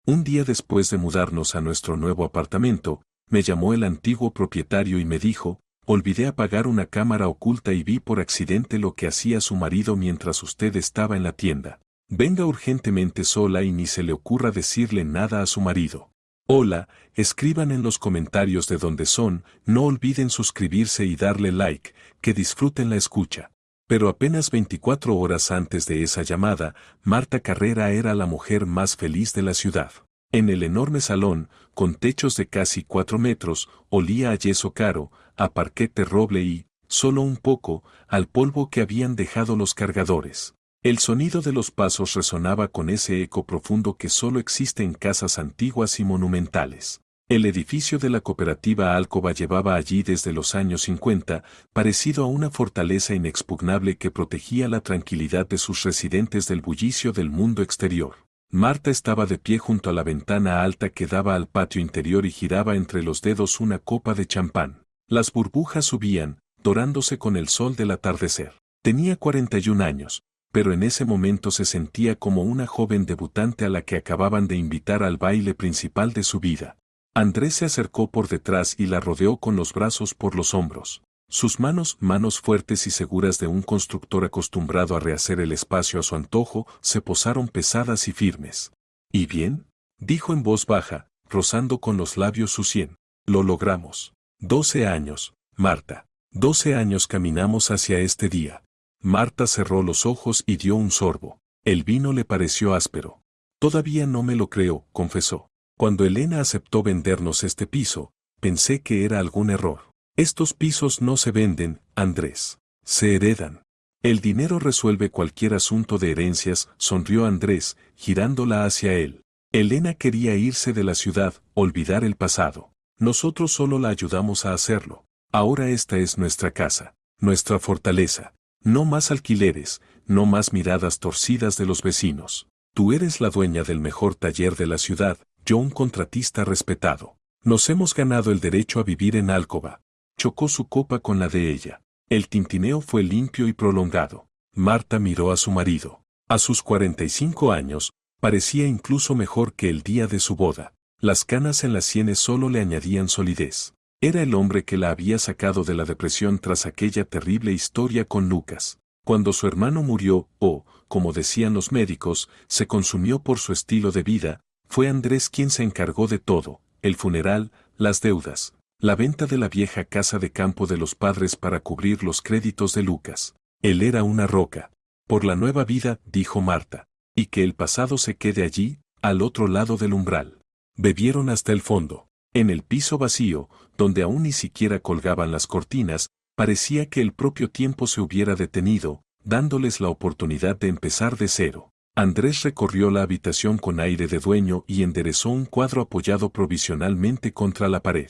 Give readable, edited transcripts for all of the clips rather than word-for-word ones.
Un día después de mudarnos a nuestro nuevo apartamento, me llamó el antiguo propietario y me dijo, olvidé apagar una cámara oculta y vi por accidente lo que hacía su marido mientras usted estaba en la tienda. Venga urgentemente sola y ni se le ocurra decirle nada a su marido. Hola, escriban en los comentarios de dónde son, no olviden suscribirse y darle like, que disfruten la escucha. Pero apenas 24 horas antes de esa llamada, Marta Carrera era la mujer más feliz de la ciudad. En el enorme salón, con techos de casi 4 metros, olía a yeso caro, a parquet de roble y, solo un poco, al polvo que habían dejado los cargadores. El sonido de los pasos resonaba con ese eco profundo que solo existe en casas antiguas y monumentales. El edificio de la cooperativa Alcoba llevaba allí desde los años 50, parecido a una fortaleza inexpugnable que protegía la tranquilidad de sus residentes del bullicio del mundo exterior. Marta estaba de pie junto a la ventana alta que daba al patio interior y giraba entre los dedos una copa de champán. Las burbujas subían, dorándose con el sol del atardecer. Tenía 41 años, pero en ese momento se sentía como una joven debutante a la que acababan de invitar al baile principal de su vida. Andrés se acercó por detrás y la rodeó con los brazos por los hombros. Sus manos fuertes y seguras de un constructor acostumbrado a rehacer el espacio a su antojo, se posaron pesadas y firmes. ¿Y bien? Dijo en voz baja, rozando con los labios su sien. Lo logramos. 12 años, Marta. 12 años caminamos hacia este día. Marta cerró los ojos y dio un sorbo. El vino le pareció áspero. Todavía no me lo creo, confesó. Cuando Elena aceptó vendernos este piso, pensé que era algún error. Estos pisos no se venden, Andrés. Se heredan. El dinero resuelve cualquier asunto de herencias, sonrió Andrés, girándola hacia él. Elena quería irse de la ciudad, olvidar el pasado. Nosotros solo la ayudamos a hacerlo. Ahora esta es nuestra casa, nuestra fortaleza. No más alquileres, no más miradas torcidas de los vecinos. Tú eres la dueña del mejor taller de la ciudad, yo un contratista respetado. Nos hemos ganado el derecho a vivir en Alcoba. Chocó su copa con la de ella. El tintineo fue limpio y prolongado. Marta miró a su marido. A sus 45 años, parecía incluso mejor que el día de su boda. Las canas en las sienes solo le añadían solidez. Era el hombre que la había sacado de la depresión tras aquella terrible historia con Lucas. Cuando su hermano murió, o, como decían los médicos, se consumió por su estilo de vida, fue Andrés quien se encargó de todo, el funeral, las deudas, la venta de la vieja casa de campo de los padres para cubrir los créditos de Lucas. Él era una roca. Por la nueva vida, dijo Marta, y que el pasado se quede allí, al otro lado del umbral. Bebieron hasta el fondo. En el piso vacío, donde aún ni siquiera colgaban las cortinas, parecía que el propio tiempo se hubiera detenido, dándoles la oportunidad de empezar de cero. Andrés recorrió la habitación con aire de dueño y enderezó un cuadro apoyado provisionalmente contra la pared.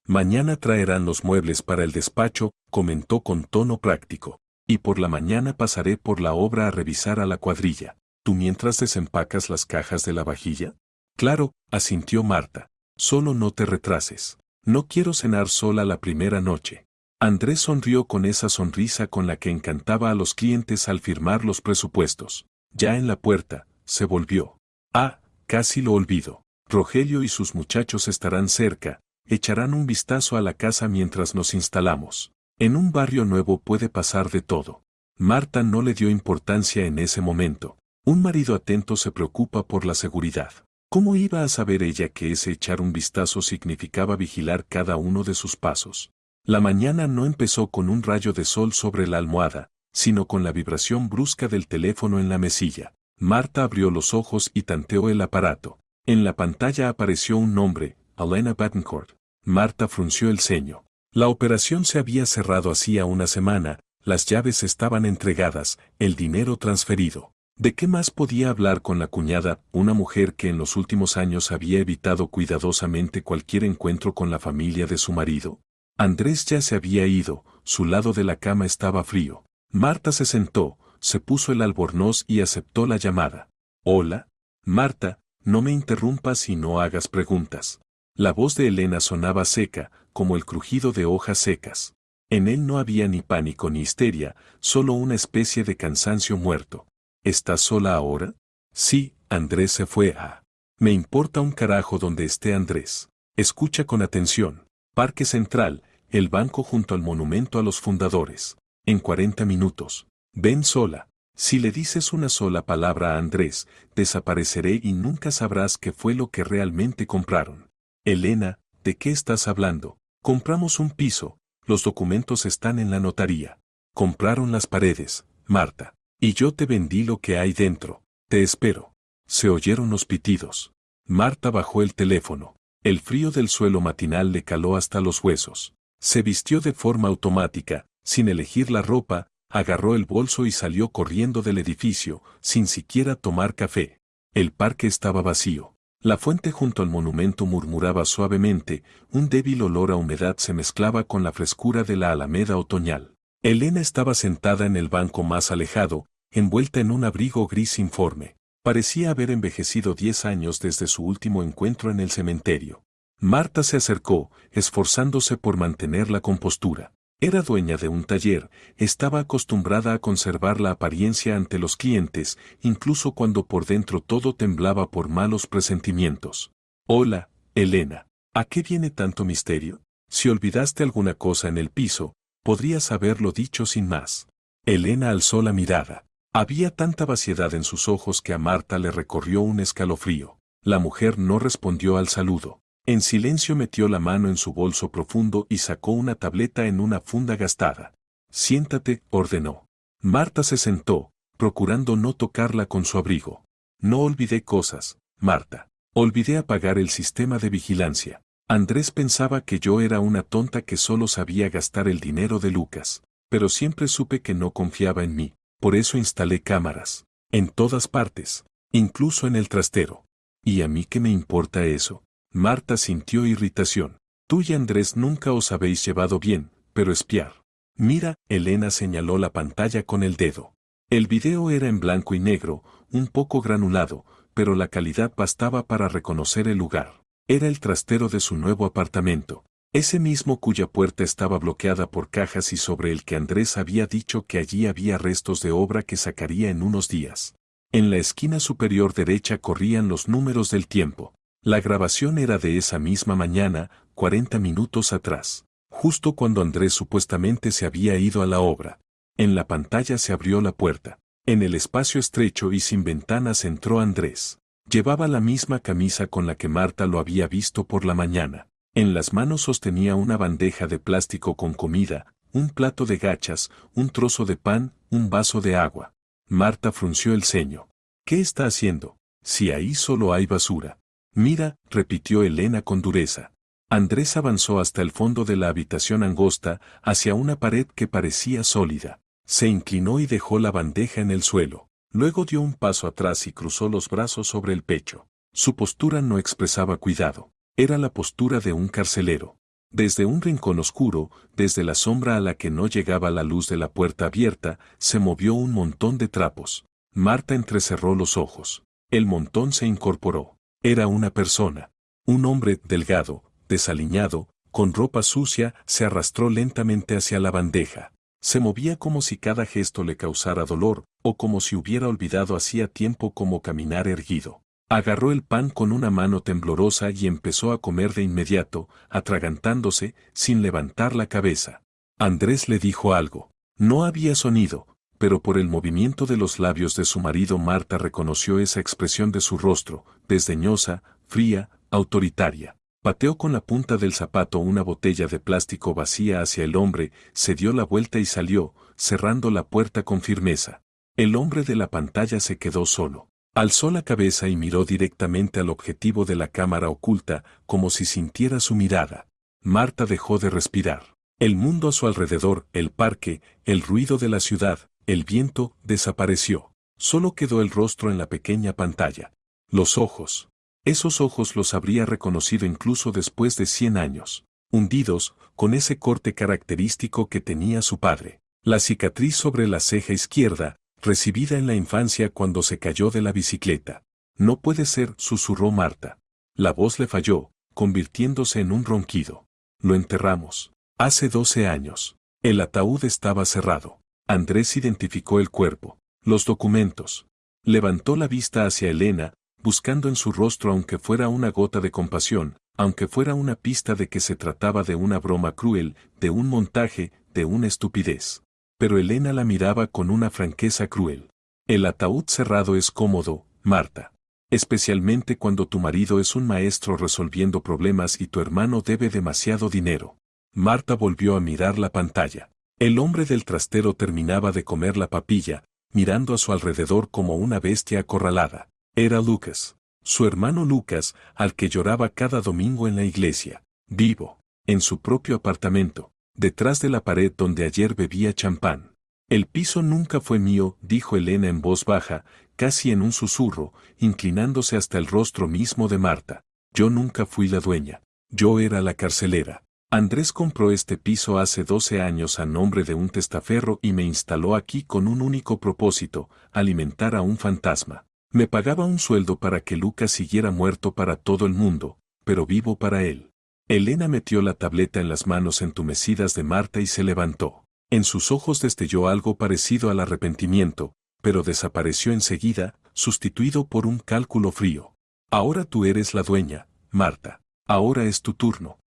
Mañana traerán los muebles para el despacho, comentó con tono práctico. Y por la mañana pasaré por la obra a revisar a la cuadrilla. ¿Tú mientras desempacas las cajas de la vajilla? Claro, asintió Marta. Solo no te retrases. No quiero cenar sola la primera noche. Andrés sonrió con esa sonrisa con la que encantaba a los clientes al firmar los presupuestos. Ya en la puerta, se volvió. Ah, casi lo olvido. Rogelio y sus muchachos estarán cerca, echarán un vistazo a la casa mientras nos instalamos. En un barrio nuevo puede pasar de todo. Marta no le dio importancia en ese momento. Un marido atento se preocupa por la seguridad. ¿Cómo iba a saber ella que ese echar un vistazo significaba vigilar cada uno de sus pasos? La mañana no empezó con un rayo de sol sobre la almohada, sino con la vibración brusca del teléfono en la mesilla. Marta abrió los ojos y tanteó el aparato. En la pantalla apareció un nombre, Elena Bettencourt. Marta frunció el ceño. La operación se había cerrado hacía una semana, las llaves estaban entregadas, el dinero transferido. ¿De qué más podía hablar con la cuñada, una mujer que en los últimos años había evitado cuidadosamente cualquier encuentro con la familia de su marido? Andrés ya se había ido, su lado de la cama estaba frío. Marta se sentó, se puso el albornoz y aceptó la llamada. Hola, Marta, no me interrumpas y no hagas preguntas. La voz de Elena sonaba seca, como el crujido de hojas secas. En él no había ni pánico ni histeria, solo una especie de cansancio muerto. ¿Estás sola ahora? Sí, Andrés se fue a Me importa un carajo donde esté Andrés. Escucha con atención. Parque Central, el banco junto al monumento a los fundadores. En 40 minutos. Ven sola. Si le dices una sola palabra a Andrés, desapareceré y nunca sabrás qué fue lo que realmente compraron. Elena, ¿de qué estás hablando? Compramos un piso, los documentos están en la notaría. Compraron las paredes, Marta. Y yo te vendí lo que hay dentro. Te espero. Se oyeron los pitidos. Marta bajó el teléfono. El frío del suelo matinal le caló hasta los huesos. Se vistió de forma automática, sin elegir la ropa, agarró el bolso y salió corriendo del edificio, sin siquiera tomar café. El parque estaba vacío. La fuente junto al monumento murmuraba suavemente, un débil olor a humedad se mezclaba con la frescura de la alameda otoñal. Elena estaba sentada en el banco más alejado, envuelta en un abrigo gris informe. Parecía haber envejecido 10 años desde su último encuentro en el cementerio. Marta se acercó, esforzándose por mantener la compostura. Era dueña de un taller, estaba acostumbrada a conservar la apariencia ante los clientes, incluso cuando por dentro todo temblaba por malos presentimientos. Hola, Elena. ¿A qué viene tanto misterio? Si olvidaste alguna cosa en el piso, podrías haberlo dicho sin más. Elena alzó la mirada. Había tanta vaciedad en sus ojos que a Marta le recorrió un escalofrío. La mujer no respondió al saludo. En silencio metió la mano en su bolso profundo y sacó una tableta en una funda gastada. Siéntate, ordenó. Marta se sentó, procurando no tocarla con su abrigo. No olvidé cosas, Marta. Olvidé apagar el sistema de vigilancia. Andrés pensaba que yo era una tonta que solo sabía gastar el dinero de Lucas, pero siempre supe que no confiaba en mí. Por eso instalé cámaras. En todas partes. Incluso en el trastero. ¿Y a mí qué me importa eso? Marta sintió irritación. Tú y Andrés nunca os habéis llevado bien, pero espiar. Mira, Elena señaló la pantalla con el dedo. El video era en blanco y negro, un poco granulado, pero la calidad bastaba para reconocer el lugar. Era el trastero de su nuevo apartamento. Ese mismo cuya puerta estaba bloqueada por cajas y sobre el que Andrés había dicho que allí había restos de obra que sacaría en unos días. En la esquina superior derecha corrían los números del tiempo. La grabación era de esa misma mañana, 40 minutos atrás, justo cuando Andrés supuestamente se había ido a la obra. En la pantalla se abrió la puerta. En el espacio estrecho y sin ventanas entró Andrés. Llevaba la misma camisa con la que Marta lo había visto por la mañana. En las manos sostenía una bandeja de plástico con comida, un plato de gachas, un trozo de pan, un vaso de agua. Marta frunció el ceño. ¿Qué está haciendo? Si ahí solo hay basura. Mira, repitió Elena con dureza. Andrés avanzó hasta el fondo de la habitación angosta, hacia una pared que parecía sólida. Se inclinó y dejó la bandeja en el suelo. Luego dio un paso atrás y cruzó los brazos sobre el pecho. Su postura no expresaba cuidado. Era la postura de un carcelero. Desde un rincón oscuro, desde la sombra a la que no llegaba la luz de la puerta abierta, se movió un montón de trapos. Marta entrecerró los ojos. El montón se incorporó. Era una persona. Un hombre delgado, desaliñado, con ropa sucia, se arrastró lentamente hacia la bandeja. Se movía como si cada gesto le causara dolor, o como si hubiera olvidado hacía tiempo cómo caminar erguido. Agarró el pan con una mano temblorosa y empezó a comer de inmediato, atragantándose, sin levantar la cabeza. Andrés le dijo algo. No había sonido, pero por el movimiento de los labios de su marido Marta reconoció esa expresión de su rostro, desdeñosa, fría, autoritaria. Pateó con la punta del zapato una botella de plástico vacía hacia el hombre, se dio la vuelta y salió, cerrando la puerta con firmeza. El hombre de la pantalla se quedó solo. Alzó la cabeza y miró directamente al objetivo de la cámara oculta, como si sintiera su mirada. Marta dejó de respirar. El mundo a su alrededor, el parque, el ruido de la ciudad, el viento, desapareció. Solo quedó el rostro en la pequeña pantalla. Los ojos. Esos ojos los habría reconocido incluso después de 100 años. Hundidos, con ese corte característico que tenía su padre. La cicatriz sobre la ceja izquierda, recibida en la infancia cuando se cayó de la bicicleta. No puede ser, susurró Marta. La voz le falló, convirtiéndose en un ronquido. Lo enterramos. Hace 12 años. El ataúd estaba cerrado. Andrés identificó el cuerpo. Los documentos. Levantó la vista hacia Elena, buscando en su rostro aunque fuera una gota de compasión, aunque fuera una pista de que se trataba de una broma cruel, de un montaje, de una estupidez. Pero Elena la miraba con una franqueza cruel. El ataúd cerrado es cómodo, Marta. Especialmente cuando tu marido es un maestro resolviendo problemas y tu hermano debe demasiado dinero. Marta volvió a mirar la pantalla. El hombre del trastero terminaba de comer la papilla, mirando a su alrededor como una bestia acorralada. Era Lucas. Su hermano Lucas, al que lloraba cada domingo en la iglesia. Vivo. En su propio apartamento. Detrás de la pared donde ayer bebía champán. El piso nunca fue mío, dijo Elena en voz baja, casi en un susurro, inclinándose hasta el rostro mismo de Marta. Yo nunca fui la dueña. Yo era la carcelera. Andrés compró este piso hace 12 años a nombre de un testaferro y me instaló aquí con un único propósito, alimentar a un fantasma. Me pagaba un sueldo para que Lucas siguiera muerto para todo el mundo, pero vivo para él. Elena metió la tableta en las manos entumecidas de Marta y se levantó. En sus ojos destelló algo parecido al arrepentimiento, pero desapareció enseguida, sustituido por un cálculo frío. Ahora tú eres la dueña, Marta. Ahora es tu turno.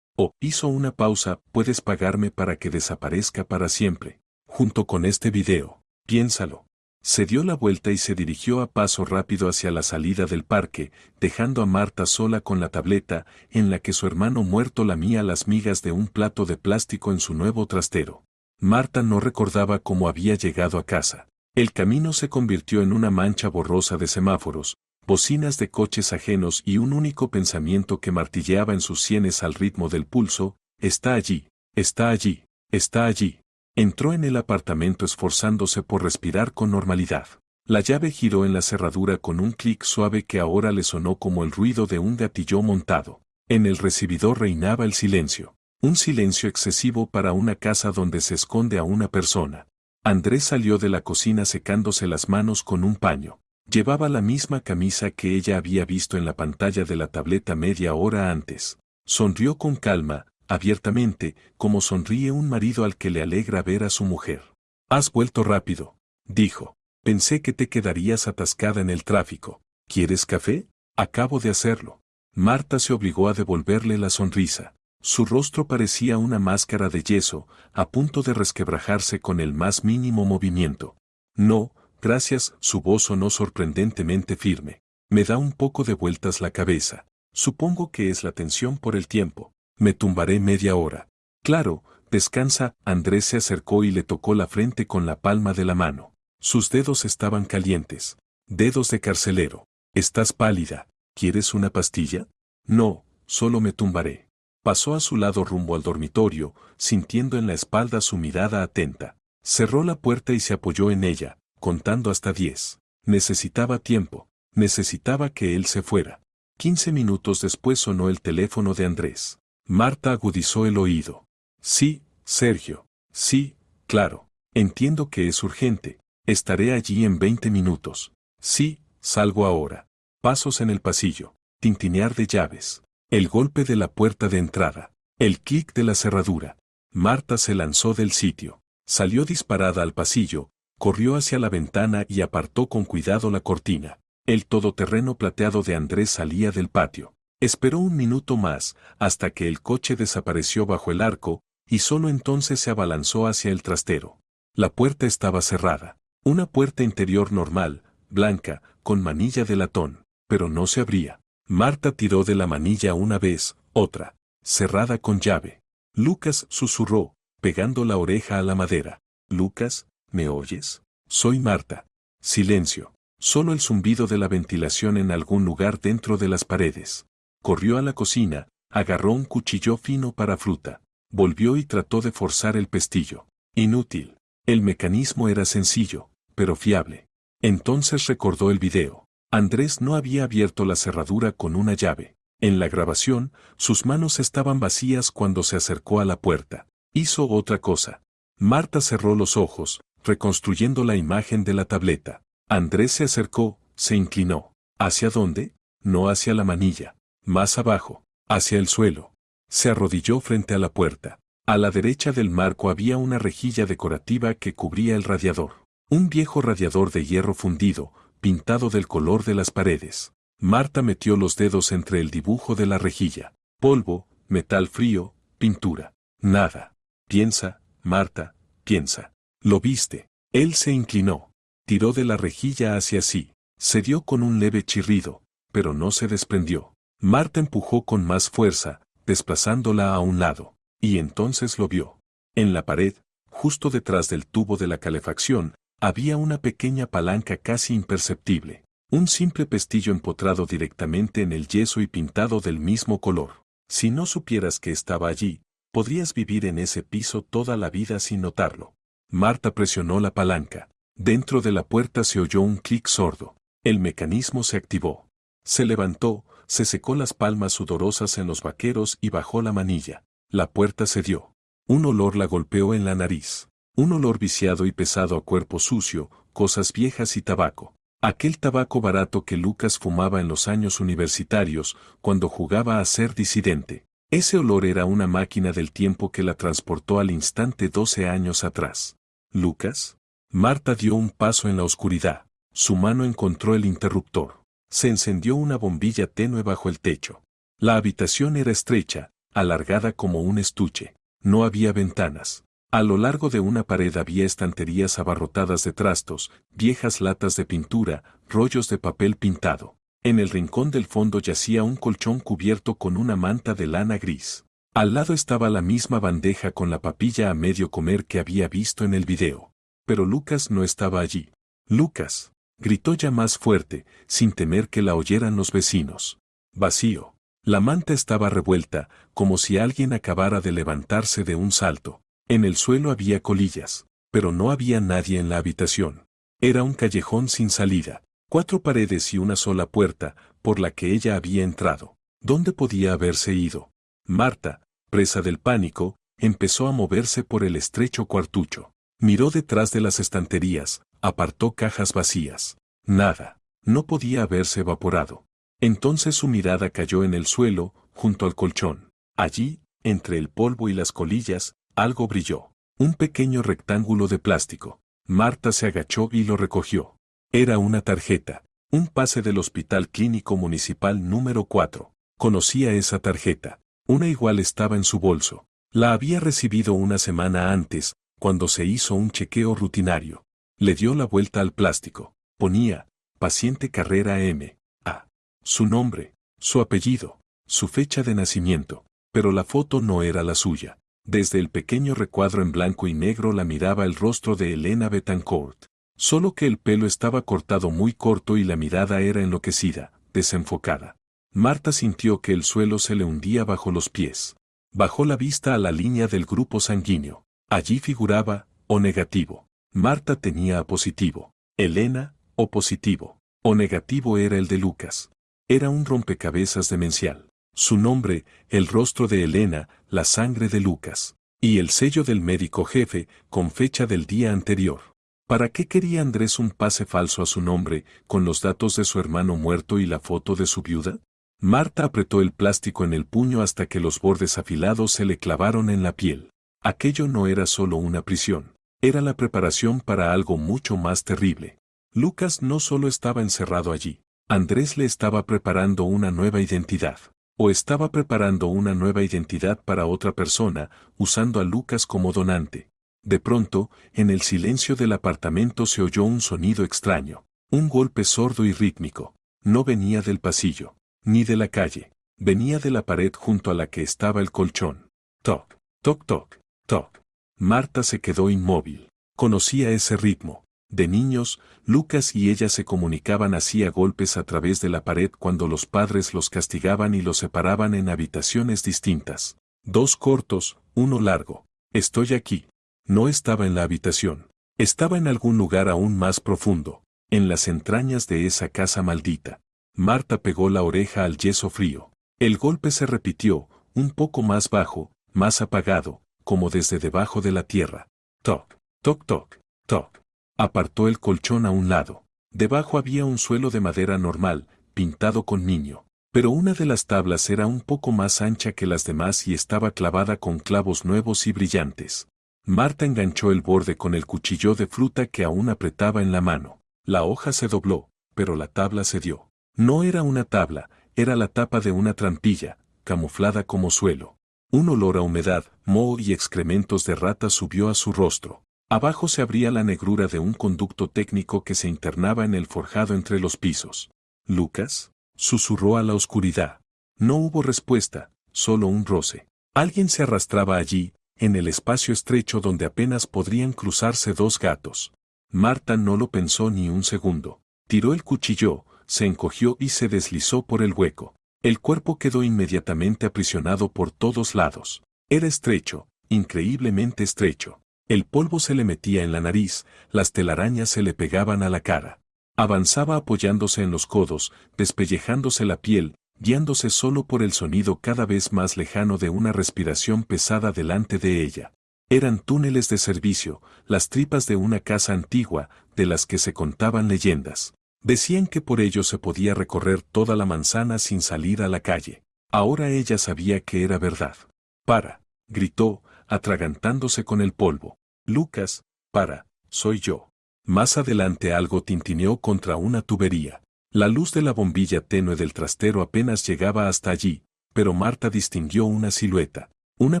Hizo una pausa, puedes pagarme para que desaparezca para siempre. Junto con este video. Piénsalo. Se dio la vuelta y se dirigió a paso rápido hacia la salida del parque, dejando a Marta sola con la tableta, en la que su hermano muerto lamía las migas de un plato de plástico en su nuevo trastero. Marta no recordaba cómo había llegado a casa. El camino se convirtió en una mancha borrosa de semáforos, bocinas de coches ajenos y un único pensamiento que martilleaba en sus sienes al ritmo del pulso: está allí, está allí, está allí. Entró en el apartamento esforzándose por respirar con normalidad. La llave giró en la cerradura con un clic suave que ahora le sonó como el ruido de un gatillo montado. En el recibidor reinaba el silencio. Un silencio excesivo para una casa donde se esconde a una persona. Andrés salió de la cocina secándose las manos con un paño. Llevaba la misma camisa que ella había visto en la pantalla de la tableta media hora antes. Sonrió con calma, abiertamente, como sonríe un marido al que le alegra ver a su mujer. Has vuelto rápido, dijo. Pensé que te quedarías atascada en el tráfico. ¿Quieres café? Acabo de hacerlo. Marta se obligó a devolverle la sonrisa. Su rostro parecía una máscara de yeso, a punto de resquebrajarse con el más mínimo movimiento. No, gracias, su voz sonó sorprendentemente firme. Me da un poco de vueltas la cabeza. Supongo que es la tensión por el tiempo. Me tumbaré media hora. Claro, descansa. Andrés se acercó y le tocó la frente con la palma de la mano. Sus dedos estaban calientes. Dedos de carcelero. Estás pálida. ¿Quieres una pastilla? No, solo me tumbaré. Pasó a su lado rumbo al dormitorio, sintiendo en la espalda su mirada atenta. Cerró la puerta y se apoyó en ella, contando hasta 10. Necesitaba tiempo. Necesitaba que él se fuera. 15 minutos después sonó el teléfono de Andrés. Marta agudizó el oído. Sí, Sergio. Sí, claro. Entiendo que es urgente. Estaré allí en 20 minutos. Sí, salgo ahora. Pasos en el pasillo. Tintinear de llaves. El golpe de la puerta de entrada. El clic de la cerradura. Marta se lanzó del sitio. Salió disparada al pasillo, corrió hacia la ventana y apartó con cuidado la cortina. El todoterreno plateado de Andrés salía del patio. Esperó un minuto más, hasta que el coche desapareció bajo el arco, y solo entonces se abalanzó hacia el trastero. La puerta estaba cerrada. Una puerta interior normal, blanca, con manilla de latón, pero no se abría. Marta tiró de la manilla una vez, otra, cerrada con llave. Lucas susurró, pegando la oreja a la madera. Lucas, ¿me oyes? Soy Marta. Silencio. Solo el zumbido de la ventilación en algún lugar dentro de las paredes. Corrió a la cocina, agarró un cuchillo fino para fruta. Volvió y trató de forzar el pestillo. Inútil. El mecanismo era sencillo, pero fiable. Entonces recordó el video. Andrés no había abierto la cerradura con una llave. En la grabación, sus manos estaban vacías cuando se acercó a la puerta. Hizo otra cosa. Marta cerró los ojos, reconstruyendo la imagen de la tableta. Andrés se acercó, se inclinó. ¿Hacia dónde? No hacia la manilla. Más abajo, hacia el suelo. Se arrodilló frente a la puerta. A la derecha del marco había una rejilla decorativa que cubría el radiador. Un viejo radiador de hierro fundido, pintado del color de las paredes. Marta metió los dedos entre el dibujo de la rejilla. Polvo, metal frío, pintura. Nada. Piensa, Marta, piensa. ¿Lo viste? Él se inclinó. Tiró de la rejilla hacia sí. Se dio con un leve chirrido, pero no se desprendió. Marta empujó con más fuerza, desplazándola a un lado. Y entonces lo vio. En la pared, justo detrás del tubo de la calefacción, había una pequeña palanca casi imperceptible. Un simple pestillo empotrado directamente en el yeso y pintado del mismo color. Si no supieras que estaba allí, podrías vivir en ese piso toda la vida sin notarlo. Marta presionó la palanca. Dentro de la puerta se oyó un clic sordo. El mecanismo se activó. Se levantó, se secó las palmas sudorosas en los vaqueros y bajó la manilla. La puerta cedió. Un olor la golpeó en la nariz. Un olor viciado y pesado a cuerpo sucio, cosas viejas y tabaco. Aquel tabaco barato que Lucas fumaba en los años universitarios, cuando jugaba a ser disidente. Ese olor era una máquina del tiempo que la transportó al instante 12 años atrás. ¿Lucas? Marta dio un paso en la oscuridad. Su mano encontró el interruptor. Se encendió una bombilla tenue bajo el techo. La habitación era estrecha, alargada como un estuche. No había ventanas. A lo largo de una pared había estanterías abarrotadas de trastos, viejas latas de pintura, rollos de papel pintado. En el rincón del fondo yacía un colchón cubierto con una manta de lana gris. Al lado estaba la misma bandeja con la papilla a medio comer que había visto en el video. Pero Lucas no estaba allí. «Lucas», gritó ya más fuerte, sin temer que la oyeran los vecinos. Vacío. La manta estaba revuelta, como si alguien acabara de levantarse de un salto. En el suelo había colillas, pero no había nadie en la habitación. Era un callejón sin salida, 4 paredes y una sola puerta, por la que ella había entrado. ¿Dónde podía haberse ido? Marta, presa del pánico, empezó a moverse por el estrecho cuartucho. Miró detrás de las estanterías, apartó cajas vacías. Nada. No podía haberse evaporado. Entonces su mirada cayó en el suelo, junto al colchón. Allí, entre el polvo y las colillas, algo brilló. Un pequeño rectángulo de plástico. Marta se agachó y lo recogió. Era una tarjeta. Un pase del Hospital Clínico Municipal número 4. Conocía esa tarjeta. Una igual estaba en su bolso. La había recibido una semana antes, cuando se hizo un chequeo rutinario. Le dio la vuelta al plástico. Ponía, paciente Carrera M. A. Su nombre, su apellido, su fecha de nacimiento. Pero la foto no era la suya. Desde el pequeño recuadro en blanco y negro la miraba el rostro de Elena Betancourt. Solo que el pelo estaba cortado muy corto y la mirada era enloquecida, desenfocada. Marta sintió que el suelo se le hundía bajo los pies. Bajó la vista a la línea del grupo sanguíneo. Allí figuraba, O negativo. Marta tenía A positivo. Elena, O positivo. O negativo era el de Lucas. Era un rompecabezas demencial. Su nombre, el rostro de Elena, la sangre de Lucas. Y el sello del médico jefe, con fecha del día anterior. ¿Para qué quería Andrés un pase falso a su nombre, con los datos de su hermano muerto y la foto de su viuda? Marta apretó el plástico en el puño hasta que los bordes afilados se le clavaron en la piel. Aquello no era solo una prisión. Era la preparación para algo mucho más terrible. Lucas no solo estaba encerrado allí. Andrés le estaba preparando una nueva identidad. O estaba preparando una nueva identidad para otra persona, usando a Lucas como donante. De pronto, en el silencio del apartamento se oyó un sonido extraño. Un golpe sordo y rítmico. No venía del pasillo, ni de la calle. Venía de la pared junto a la que estaba el colchón. Toc, toc, toc, toc. Marta se quedó inmóvil. Conocía ese ritmo. De niños, Lucas y ella se comunicaban así a golpes a través de la pared cuando los padres los castigaban y los separaban en habitaciones distintas. 2 cortos, 1 largo. Estoy aquí. No estaba en la habitación. Estaba en algún lugar aún más profundo, en las entrañas de esa casa maldita. Marta pegó la oreja al yeso frío. El golpe se repitió, un poco más bajo, más apagado, como desde debajo de la tierra. Toc, toc, toc, toc. Apartó el colchón a un lado. Debajo había un suelo de madera normal, pintado con niño. Pero una de las tablas era un poco más ancha que las demás y estaba clavada con clavos nuevos y brillantes. Marta enganchó el borde con el cuchillo de fruta que aún apretaba en la mano. La hoja se dobló, pero la tabla cedió. No era una tabla, era la tapa de una trampilla, camuflada como suelo. Un olor a humedad, moho y excrementos de rata subió a su rostro. Abajo se abría la negrura de un conducto técnico que se internaba en el forjado entre los pisos. «¿Lucas?», susurró a la oscuridad. No hubo respuesta, solo un roce. Alguien se arrastraba allí, en el espacio estrecho donde apenas podrían cruzarse dos gatos. Marta no lo pensó ni un segundo. Tiró el cuchillo, se encogió y se deslizó por el hueco. El cuerpo quedó inmediatamente aprisionado por todos lados. Era estrecho, increíblemente estrecho. El polvo se le metía en la nariz, las telarañas se le pegaban a la cara. Avanzaba apoyándose en los codos, despellejándose la piel, guiándose solo por el sonido cada vez más lejano de una respiración pesada delante de ella. Eran túneles de servicio, las tripas de una casa antigua, de las que se contaban leyendas. Decían que por ellos se podía recorrer toda la manzana sin salir a la calle. Ahora ella sabía que era verdad. «Para», gritó, atragantándose con el polvo. «Lucas, para, soy yo». Más adelante algo tintineó contra una tubería. La luz de la bombilla tenue del trastero apenas llegaba hasta allí, pero Marta distinguió una silueta. Una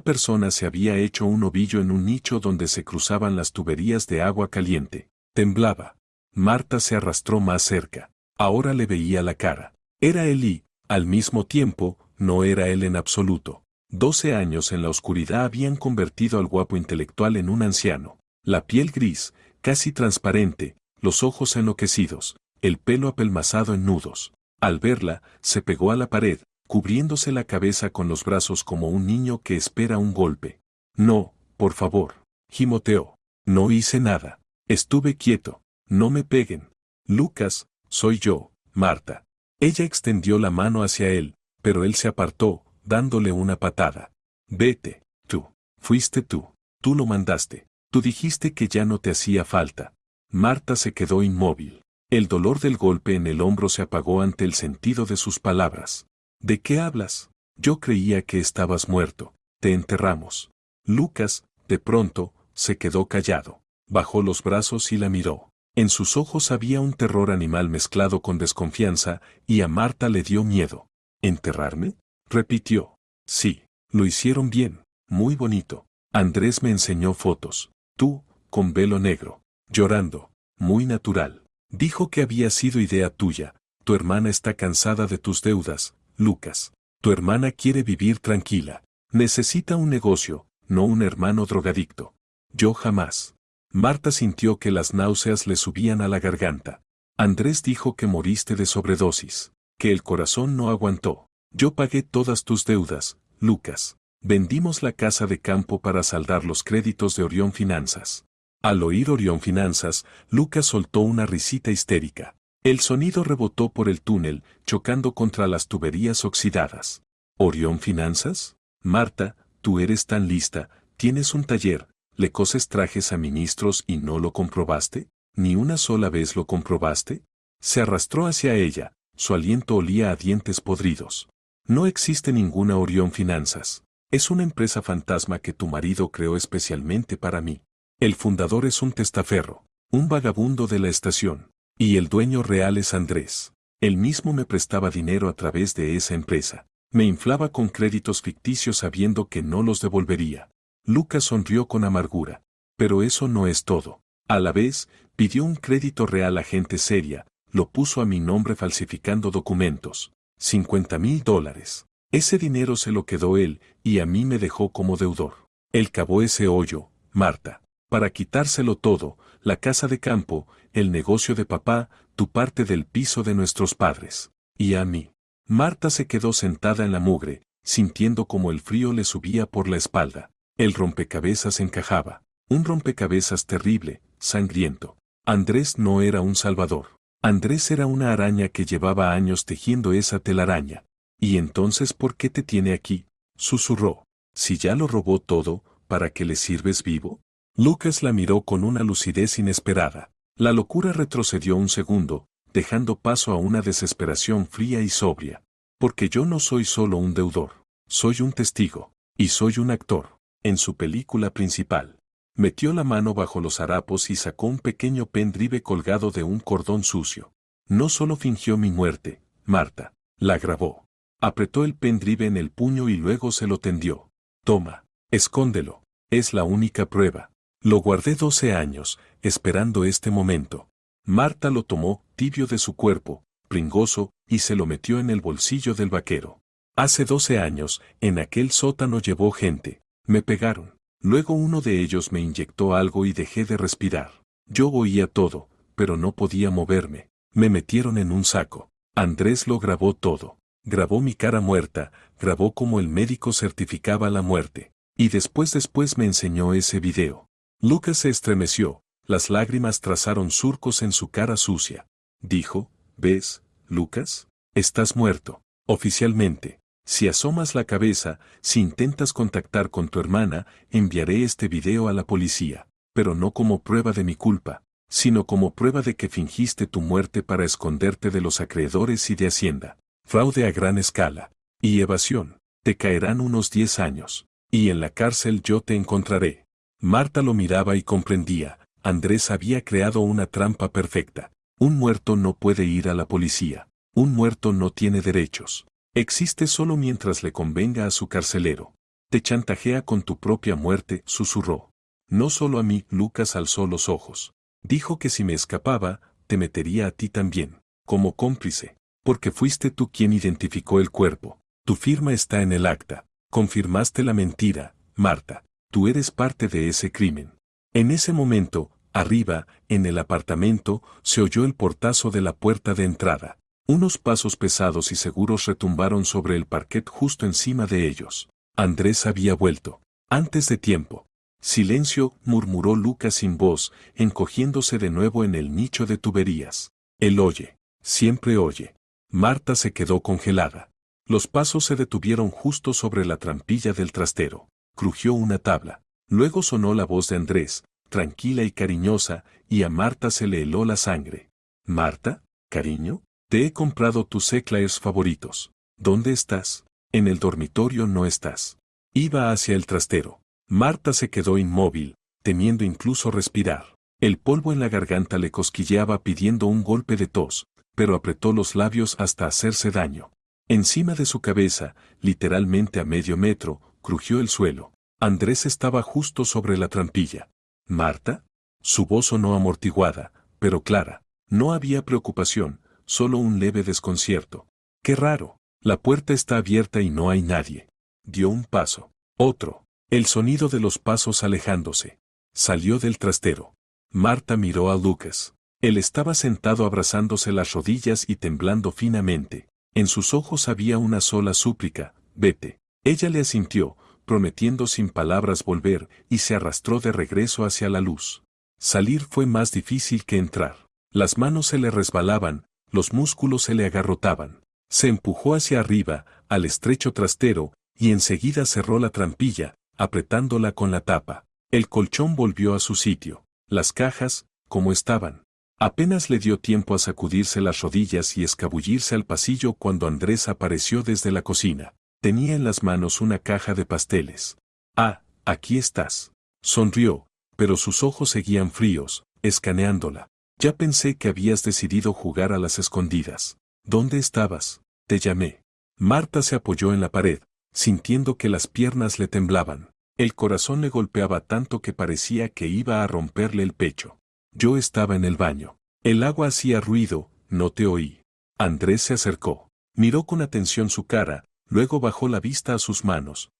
persona se había hecho un ovillo en un nicho donde se cruzaban las tuberías de agua caliente. Temblaba. Marta se arrastró más cerca. Ahora le veía la cara. Era él y, al mismo tiempo, no era él en absoluto. 12 años en la oscuridad habían convertido al guapo intelectual en un anciano. La piel gris, casi transparente, los ojos enloquecidos, el pelo apelmazado en nudos. Al verla, se pegó a la pared, cubriéndose la cabeza con los brazos como un niño que espera un golpe. «No, por favor», gimoteó. «No hice nada. Estuve quieto. No me peguen». «Lucas, soy yo, Marta». Ella extendió la mano hacia él, pero él se apartó, dándole una patada. «Vete, tú. Fuiste tú. Tú lo mandaste. Tú dijiste que ya no te hacía falta». Marta se quedó inmóvil. El dolor del golpe en el hombro se apagó ante el sentido de sus palabras. «¿De qué hablas? Yo creía que estabas muerto. Te enterramos». Lucas, de pronto, se quedó callado. Bajó los brazos y la miró. En sus ojos había un terror animal mezclado con desconfianza, y a Marta le dio miedo. «¿Enterrarme?», repitió. «Sí, lo hicieron bien, muy bonito. Andrés me enseñó fotos. Tú, con velo negro, llorando, muy natural. Dijo que había sido idea tuya. Tu hermana está cansada de tus deudas, Lucas. Tu hermana quiere vivir tranquila. Necesita un negocio, no un hermano drogadicto. Yo jamás». Marta sintió que las náuseas le subían a la garganta. «Andrés dijo que moriste de sobredosis, que el corazón no aguantó. Yo pagué todas tus deudas, Lucas. Vendimos la casa de campo para saldar los créditos de Orión Finanzas». Al oír Orión Finanzas, Lucas soltó una risita histérica. El sonido rebotó por el túnel, chocando contra las tuberías oxidadas. «¿Orión Finanzas? Marta, tú eres tan lista, tienes un taller, le coses trajes a ministros y no lo comprobaste, ¿ni una sola vez lo comprobaste?». Se arrastró hacia ella, su aliento olía a dientes podridos. «No existe ninguna Orión Finanzas. Es una empresa fantasma que tu marido creó especialmente para mí. El fundador es un testaferro, un vagabundo de la estación, y el dueño real es Andrés. Él mismo me prestaba dinero a través de esa empresa. Me inflaba con créditos ficticios sabiendo que no los devolvería». Lucas sonrió con amargura. «Pero eso no es todo. A la vez, pidió un crédito real a gente seria, lo puso a mi nombre falsificando documentos. $50,000. Ese dinero se lo quedó él, y a mí me dejó como deudor. Él cavó ese hoyo, Marta, para quitárselo todo, la casa de campo, el negocio de papá, tu parte del piso de nuestros padres. Y a mí». Marta se quedó sentada en la mugre, sintiendo como el frío le subía por la espalda. El rompecabezas encajaba. Un rompecabezas terrible, sangriento. Andrés no era un salvador. Andrés era una araña que llevaba años tejiendo esa telaraña. «¿Y entonces por qué te tiene aquí?», susurró. «Si ya lo robó todo, ¿para qué le sirves vivo?». Lucas la miró con una lucidez inesperada. La locura retrocedió un segundo, dejando paso a una desesperación fría y sobria. «Porque yo no soy solo un deudor. Soy un testigo. Y soy un actor. En su película principal». Metió la mano bajo los harapos y sacó un pequeño pendrive colgado de un cordón sucio. «No solo fingió mi muerte, Marta. La grabó. Apretó el pendrive en el puño y luego se lo tendió. Toma, escóndelo. Es la única prueba. Lo guardé 12 años, esperando este momento. Marta lo tomó, tibio de su cuerpo, pringoso, y se lo metió en el bolsillo del vaquero. Hace 12 años, en aquel sótano llevó gente. Me pegaron. Luego uno de ellos me inyectó algo y dejé de respirar. Yo oía todo, pero no podía moverme. Me metieron en un saco. Andrés lo grabó todo. Grabó mi cara muerta, grabó cómo el médico certificaba la muerte. Y después me enseñó ese video. Lucas se estremeció, las lágrimas trazaron surcos en su cara sucia. Dijo, ¿ves, Lucas? Estás muerto, oficialmente. Si asomas la cabeza, si intentas contactar con tu hermana, enviaré este video a la policía, pero no como prueba de mi culpa, sino como prueba de que fingiste tu muerte para esconderte de los acreedores y de Hacienda. Fraude a gran escala. Y evasión. Te caerán unos 10 años. Y en la cárcel yo te encontraré. Marta lo miraba y comprendía. Andrés había creado una trampa perfecta. Un muerto no puede ir a la policía. Un muerto no tiene derechos. Existe solo mientras le convenga a su carcelero. Te chantajea con tu propia muerte, susurró. No solo a mí, Lucas alzó los ojos. Dijo que si me escapaba, te metería a ti también, como cómplice. Porque fuiste tú quien identificó el cuerpo. Tu firma está en el acta. Confirmaste la mentira, Marta. Tú eres parte de ese crimen. En ese momento, arriba, en el apartamento, se oyó el portazo de la puerta de entrada. Unos pasos pesados y seguros retumbaron sobre el parquet justo encima de ellos. Andrés había vuelto. Antes de tiempo. Silencio, murmuró Lucas sin voz, encogiéndose de nuevo en el nicho de tuberías. Él oye. Siempre oye. Marta se quedó congelada. Los pasos se detuvieron justo sobre la trampilla del trastero. Crujió una tabla. Luego sonó la voz de Andrés, tranquila y cariñosa, y a Marta se le heló la sangre. «Marta, cariño, te he comprado tus eclairs favoritos. ¿Dónde estás? En el dormitorio no estás». Iba hacia el trastero. Marta se quedó inmóvil, temiendo incluso respirar. El polvo en la garganta le cosquilleaba pidiendo un golpe de tos, pero apretó los labios hasta hacerse daño. Encima de su cabeza, literalmente a medio metro, crujió el suelo. Andrés estaba justo sobre la trampilla. «¿Marta?» Su voz sonó amortiguada, pero clara. No había preocupación, solo un leve desconcierto. «Qué raro. La puerta está abierta y no hay nadie». Dio un paso. Otro. El sonido de los pasos alejándose. Salió del trastero. Marta miró a Lucas. Él estaba sentado abrazándose las rodillas y temblando finamente. En sus ojos había una sola súplica, «Vete». Ella le asintió, prometiendo sin palabras volver, y se arrastró de regreso hacia la luz. Salir fue más difícil que entrar. Las manos se le resbalaban, los músculos se le agarrotaban. Se empujó hacia arriba, al estrecho trastero, y enseguida cerró la trampilla, apretándola con la tapa. El colchón volvió a su sitio. Las cajas, como estaban. Apenas le dio tiempo a sacudirse las rodillas y escabullirse al pasillo cuando Andrés apareció desde la cocina. Tenía en las manos una caja de pasteles. «Ah, aquí estás». Sonrió, pero sus ojos seguían fríos, escaneándola. «Ya pensé que habías decidido jugar a las escondidas. ¿Dónde estabas? Te llamé». Marta se apoyó en la pared, sintiendo que las piernas le temblaban. El corazón le golpeaba tanto que parecía que iba a romperle el pecho. «Yo estaba en el baño. El agua hacía ruido, no te oí». Andrés se acercó. Miró con atención su cara, luego bajó la vista a sus manos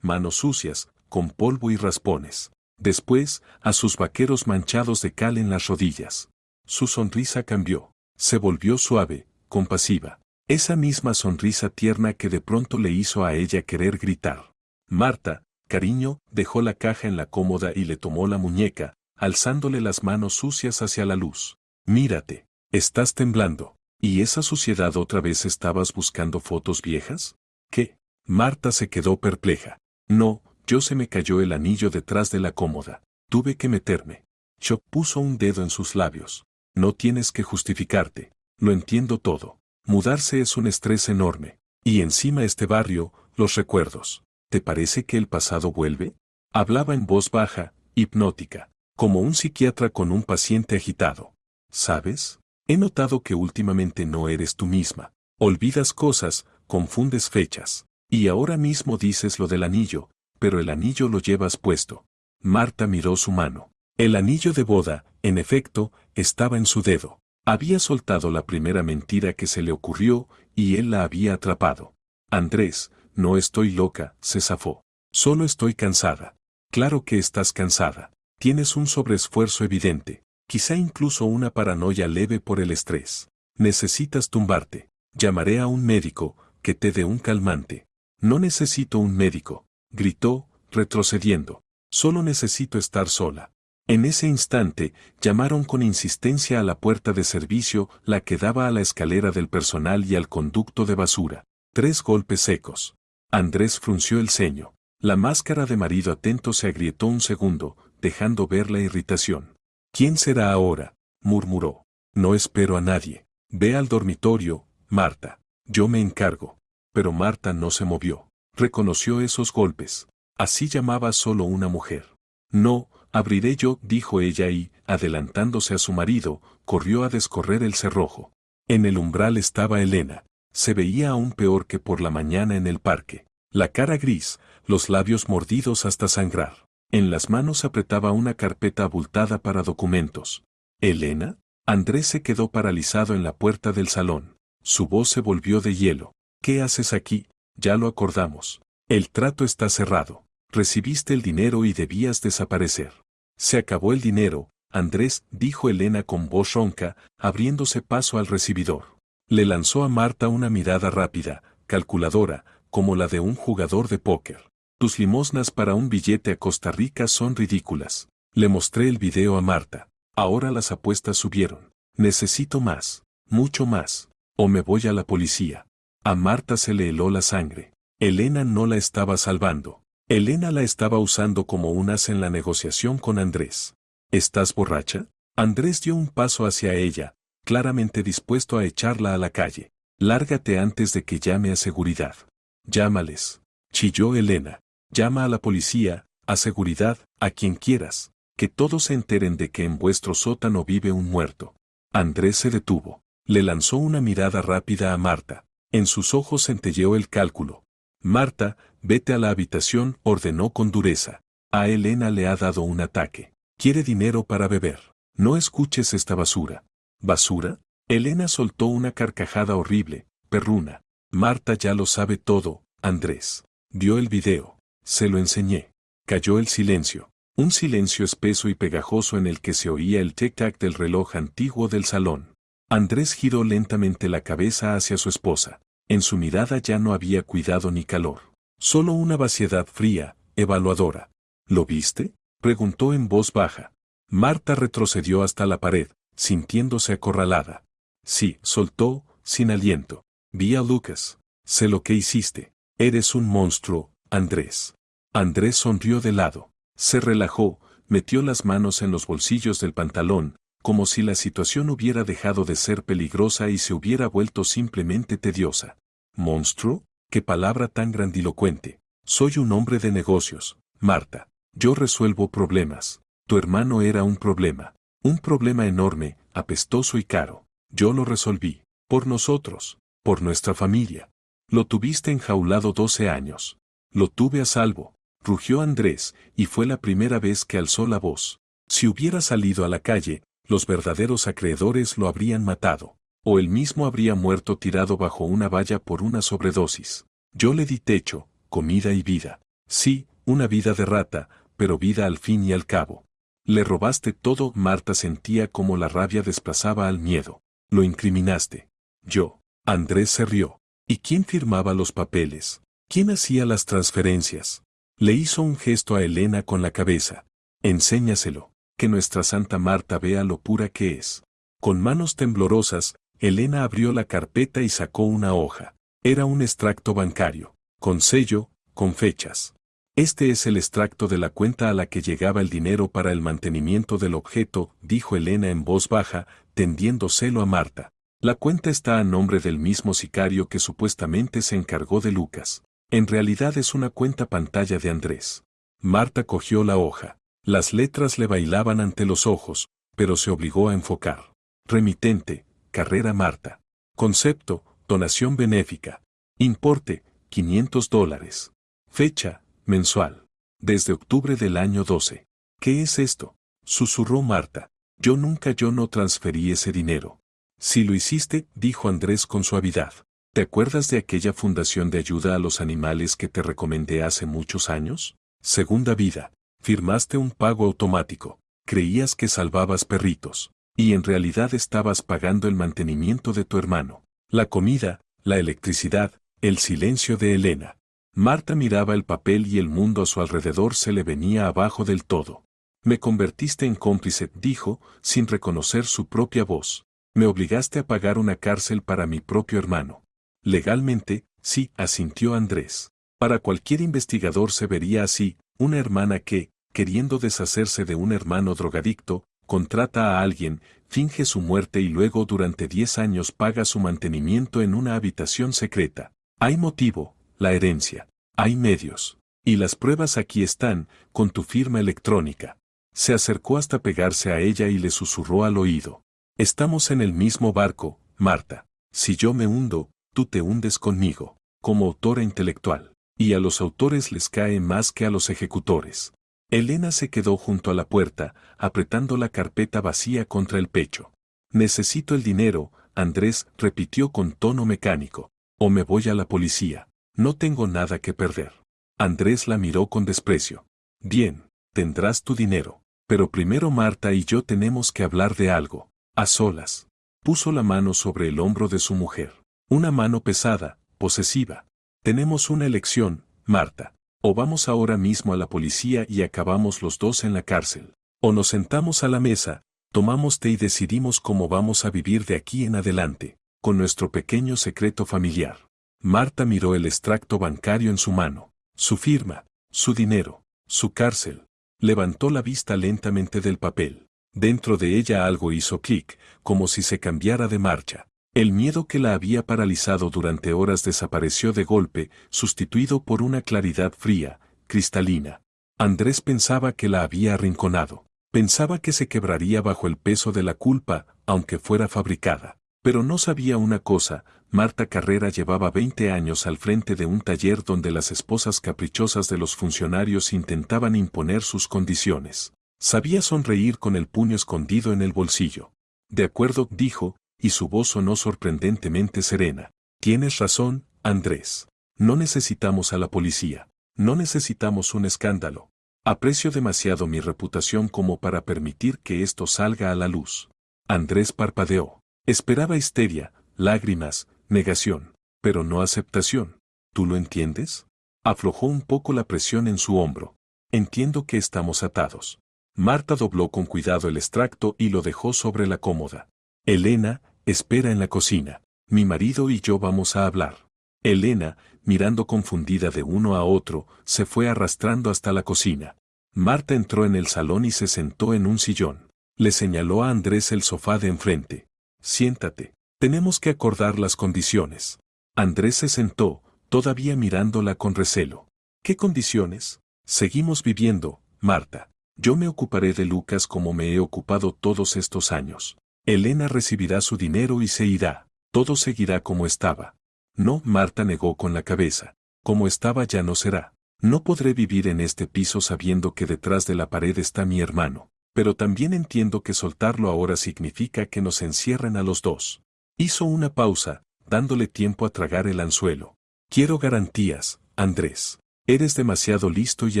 sucias, con polvo y raspones. Después, a sus vaqueros manchados de cal en las rodillas. Su sonrisa cambió. Se volvió suave, compasiva. Esa misma sonrisa tierna que de pronto le hizo a ella querer gritar. «Marta, cariño», dejó la caja en la cómoda y le tomó la muñeca, alzándole las manos sucias hacia la luz. «Mírate, estás temblando. ¿Y esa suciedad otra vez estabas buscando fotos viejas?» «¿Qué?» Marta se quedó perpleja. «No, yo se me cayó el anillo detrás de la cómoda. Tuve que meterme». Choc puso un dedo en sus labios. «No tienes que justificarte. Lo entiendo todo. Mudarse es un estrés enorme. Y encima este barrio, los recuerdos. ¿Te parece que el pasado vuelve?» Hablaba en voz baja, hipnótica, como un psiquiatra con un paciente agitado. «¿Sabes? He notado que últimamente no eres tú misma. Olvidas cosas, confundes fechas. Y ahora mismo dices lo del anillo, pero el anillo lo llevas puesto. Marta miró su mano. El anillo de boda, en efecto, estaba en su dedo. Había soltado la primera mentira que se le ocurrió, y él la había atrapado. Andrés, no estoy loca, se zafó. Solo estoy cansada. Claro que estás cansada. Tienes un sobreesfuerzo evidente, quizá incluso una paranoia leve por el estrés. Necesitas tumbarte. Llamaré a un médico, que te dé un calmante. No necesito un médico, gritó, retrocediendo. Solo necesito estar sola. En ese instante, llamaron con insistencia a la puerta de servicio, la que daba a la escalera del personal y al conducto de basura. 3 golpes secos. Andrés frunció el ceño. La máscara de marido atento se agrietó un segundo, dejando ver la irritación. ¿Quién será ahora?, murmuró. No espero a nadie. Ve al dormitorio, Marta. Yo me encargo. Pero Marta no se movió. Reconoció esos golpes. Así llamaba solo una mujer. No, abriré yo, dijo ella y, adelantándose a su marido, corrió a descorrer el cerrojo. En el umbral estaba Elena. Se veía aún peor que por la mañana en el parque. La cara gris, los labios mordidos hasta sangrar. En las manos apretaba una carpeta abultada para documentos. ¿Elena? Andrés se quedó paralizado en la puerta del salón. Su voz se volvió de hielo. ¿Qué haces aquí? Ya lo acordamos. El trato está cerrado. Recibiste el dinero y debías desaparecer. Se acabó el dinero, Andrés, dijo Elena con voz ronca, abriéndose paso al recibidor. Le lanzó a Marta una mirada rápida, calculadora, como la de un jugador de póker. Tus limosnas para un billete a Costa Rica son ridículas. Le mostré el video a Marta. Ahora las apuestas subieron. Necesito más, mucho más, o me voy a la policía. A Marta se le heló la sangre. Elena no la estaba salvando. Elena la estaba usando como un as en la negociación con Andrés. ¿Estás borracha? Andrés dio un paso hacia ella, claramente dispuesto a echarla a la calle. Lárgate antes de que llame a seguridad. Llámales. Chilló Elena. Llama a la policía, a seguridad, a quien quieras. Que todos se enteren de que en vuestro sótano vive un muerto. Andrés se detuvo. Le lanzó una mirada rápida a Marta. En sus ojos centelleó el cálculo. Marta, vete a la habitación, ordenó con dureza. A Elena le ha dado un ataque. Quiere dinero para beber. No escuches esta basura. ¿Basura? Elena soltó una carcajada horrible, perruna. Marta ya lo sabe todo, Andrés. Vio el video. Se lo enseñé. Cayó el silencio. Un silencio espeso y pegajoso en el que se oía el tic-tac del reloj antiguo del salón. Andrés giró lentamente la cabeza hacia su esposa. En su mirada ya no había cuidado ni calor. Solo una vaciedad fría, evaluadora. ¿Lo viste?, preguntó en voz baja. Marta retrocedió hasta la pared, sintiéndose acorralada. Sí, soltó, sin aliento. Vi a Lucas. Sé lo que hiciste. Eres un monstruo, Andrés. Andrés sonrió de lado. Se relajó, metió las manos en los bolsillos del pantalón, como si la situación hubiera dejado de ser peligrosa y se hubiera vuelto simplemente tediosa. ¿Monstruo? ¡Qué palabra tan grandilocuente! Soy un hombre de negocios, Marta. Yo resuelvo problemas. Tu hermano era un problema enorme, apestoso y caro. Yo lo resolví. Por nosotros, por nuestra familia. Lo tuviste enjaulado 12 años. Lo tuve a salvo, rugió Andrés, y fue la primera vez que alzó la voz. Si hubiera salido a la calle, los verdaderos acreedores lo habrían matado, o él mismo habría muerto tirado bajo una valla por una sobredosis. Yo le di techo, comida y vida. Sí, una vida de rata, pero vida al fin y al cabo. Le robaste todo. Marta sentía como la rabia desplazaba al miedo. Lo incriminaste. Yo. Andrés se rió. ¿Y quién firmaba los papeles? ¿Quién hacía las transferencias? Le hizo un gesto a Elena con la cabeza. Enséñaselo, que nuestra Santa Marta vea lo pura que es. Con manos temblorosas, Elena abrió la carpeta y sacó una hoja. Era un extracto bancario, con sello, con fechas. Este es el extracto de la cuenta a la que llegaba el dinero para el mantenimiento del objeto, dijo Elena en voz baja, tendiéndoselo a Marta. La cuenta está a nombre del mismo sicario que supuestamente se encargó de Lucas. En realidad es una cuenta pantalla de Andrés. Marta cogió la hoja. Las letras le bailaban ante los ojos, pero se obligó a enfocar. Remitente, carrera Marta. Concepto, Donación benéfica. Importe, $500. Fecha, mensual. Desde octubre del año 12. ¿Qué es esto? Susurró Marta. Yo no transferí ese dinero. Si lo hiciste, dijo Andrés con suavidad. ¿Te acuerdas de aquella fundación de ayuda a los animales que te recomendé hace muchos años? Segunda vida. Firmaste un pago automático. Creías que salvabas perritos. Y en realidad estabas pagando el mantenimiento de tu hermano. La comida, la electricidad, el silencio de Elena. Marta miraba el papel y el mundo a su alrededor se le venía abajo del todo. Me convertiste en cómplice, dijo, sin reconocer su propia voz. Me obligaste a pagar una cárcel para mi propio hermano. Legalmente, sí, asintió Andrés. Para cualquier investigador se vería así, una hermana que, queriendo deshacerse de un hermano drogadicto, contrata a alguien, finge su muerte y luego durante 10 años paga su mantenimiento en una habitación secreta. Hay motivo, la herencia. Hay medios. Y las pruebas aquí están, con tu firma electrónica. Se acercó hasta pegarse a ella y le susurró al oído. Estamos en el mismo barco, Marta. Si yo me hundo, tú te hundes conmigo, como autora intelectual. Y a los autores les cae más que a los ejecutores. Elena se quedó junto a la puerta, apretando la carpeta vacía contra el pecho. Necesito el dinero, Andrés repitió con tono mecánico. O me voy a la policía. No tengo nada que perder. Andrés la miró con desprecio. Bien, tendrás tu dinero. Pero primero Marta y yo tenemos que hablar de algo. A solas. Puso la mano sobre el hombro de su mujer. Una mano pesada, posesiva. Tenemos una elección, Marta. O vamos ahora mismo a la policía y acabamos los dos en la cárcel. O nos sentamos a la mesa, tomamos té y decidimos cómo vamos a vivir de aquí en adelante, con nuestro pequeño secreto familiar. Marta miró el extracto bancario en su mano. Su firma, su dinero, su cárcel. Levantó la vista lentamente del papel. Dentro de ella algo hizo clic, como si se cambiara de marcha. El miedo que la había paralizado durante horas desapareció de golpe, sustituido por una claridad fría, cristalina. Andrés pensaba que la había arrinconado. Pensaba que se quebraría bajo el peso de la culpa, aunque fuera fabricada. Pero no sabía una cosa, Marta Carrera llevaba 20 años al frente de un taller donde las esposas caprichosas de los funcionarios intentaban imponer sus condiciones. Sabía sonreír con el puño escondido en el bolsillo. De acuerdo, dijo, y su voz sonó sorprendentemente serena. Tienes razón, Andrés. No necesitamos a la policía. No necesitamos un escándalo. Aprecio demasiado mi reputación como para permitir que esto salga a la luz. Andrés parpadeó. Esperaba histeria, lágrimas, negación, pero no aceptación. ¿Tú lo entiendes? Aflojó un poco la presión en su hombro. Entiendo que estamos atados. Marta dobló con cuidado el extracto y lo dejó sobre la cómoda. Elena, espera en la cocina. Mi marido y yo vamos a hablar. Elena, mirando confundida de uno a otro, se fue arrastrando hasta la cocina. Marta entró en el salón y se sentó en un sillón. Le señaló a Andrés el sofá de enfrente. Siéntate. Tenemos que acordar las condiciones. Andrés se sentó, todavía mirándola con recelo. ¿Qué condiciones? Seguimos viviendo, Marta. Yo me ocuparé de Lucas como me he ocupado todos estos años. Elena recibirá su dinero y se irá. Todo seguirá como estaba. No, Marta negó con la cabeza. Como estaba ya no será. No podré vivir en este piso sabiendo que detrás de la pared está mi hermano. Pero también entiendo que soltarlo ahora significa que nos encierren a los dos. Hizo una pausa, dándole tiempo a tragar el anzuelo. Quiero garantías, Andrés. Eres demasiado listo y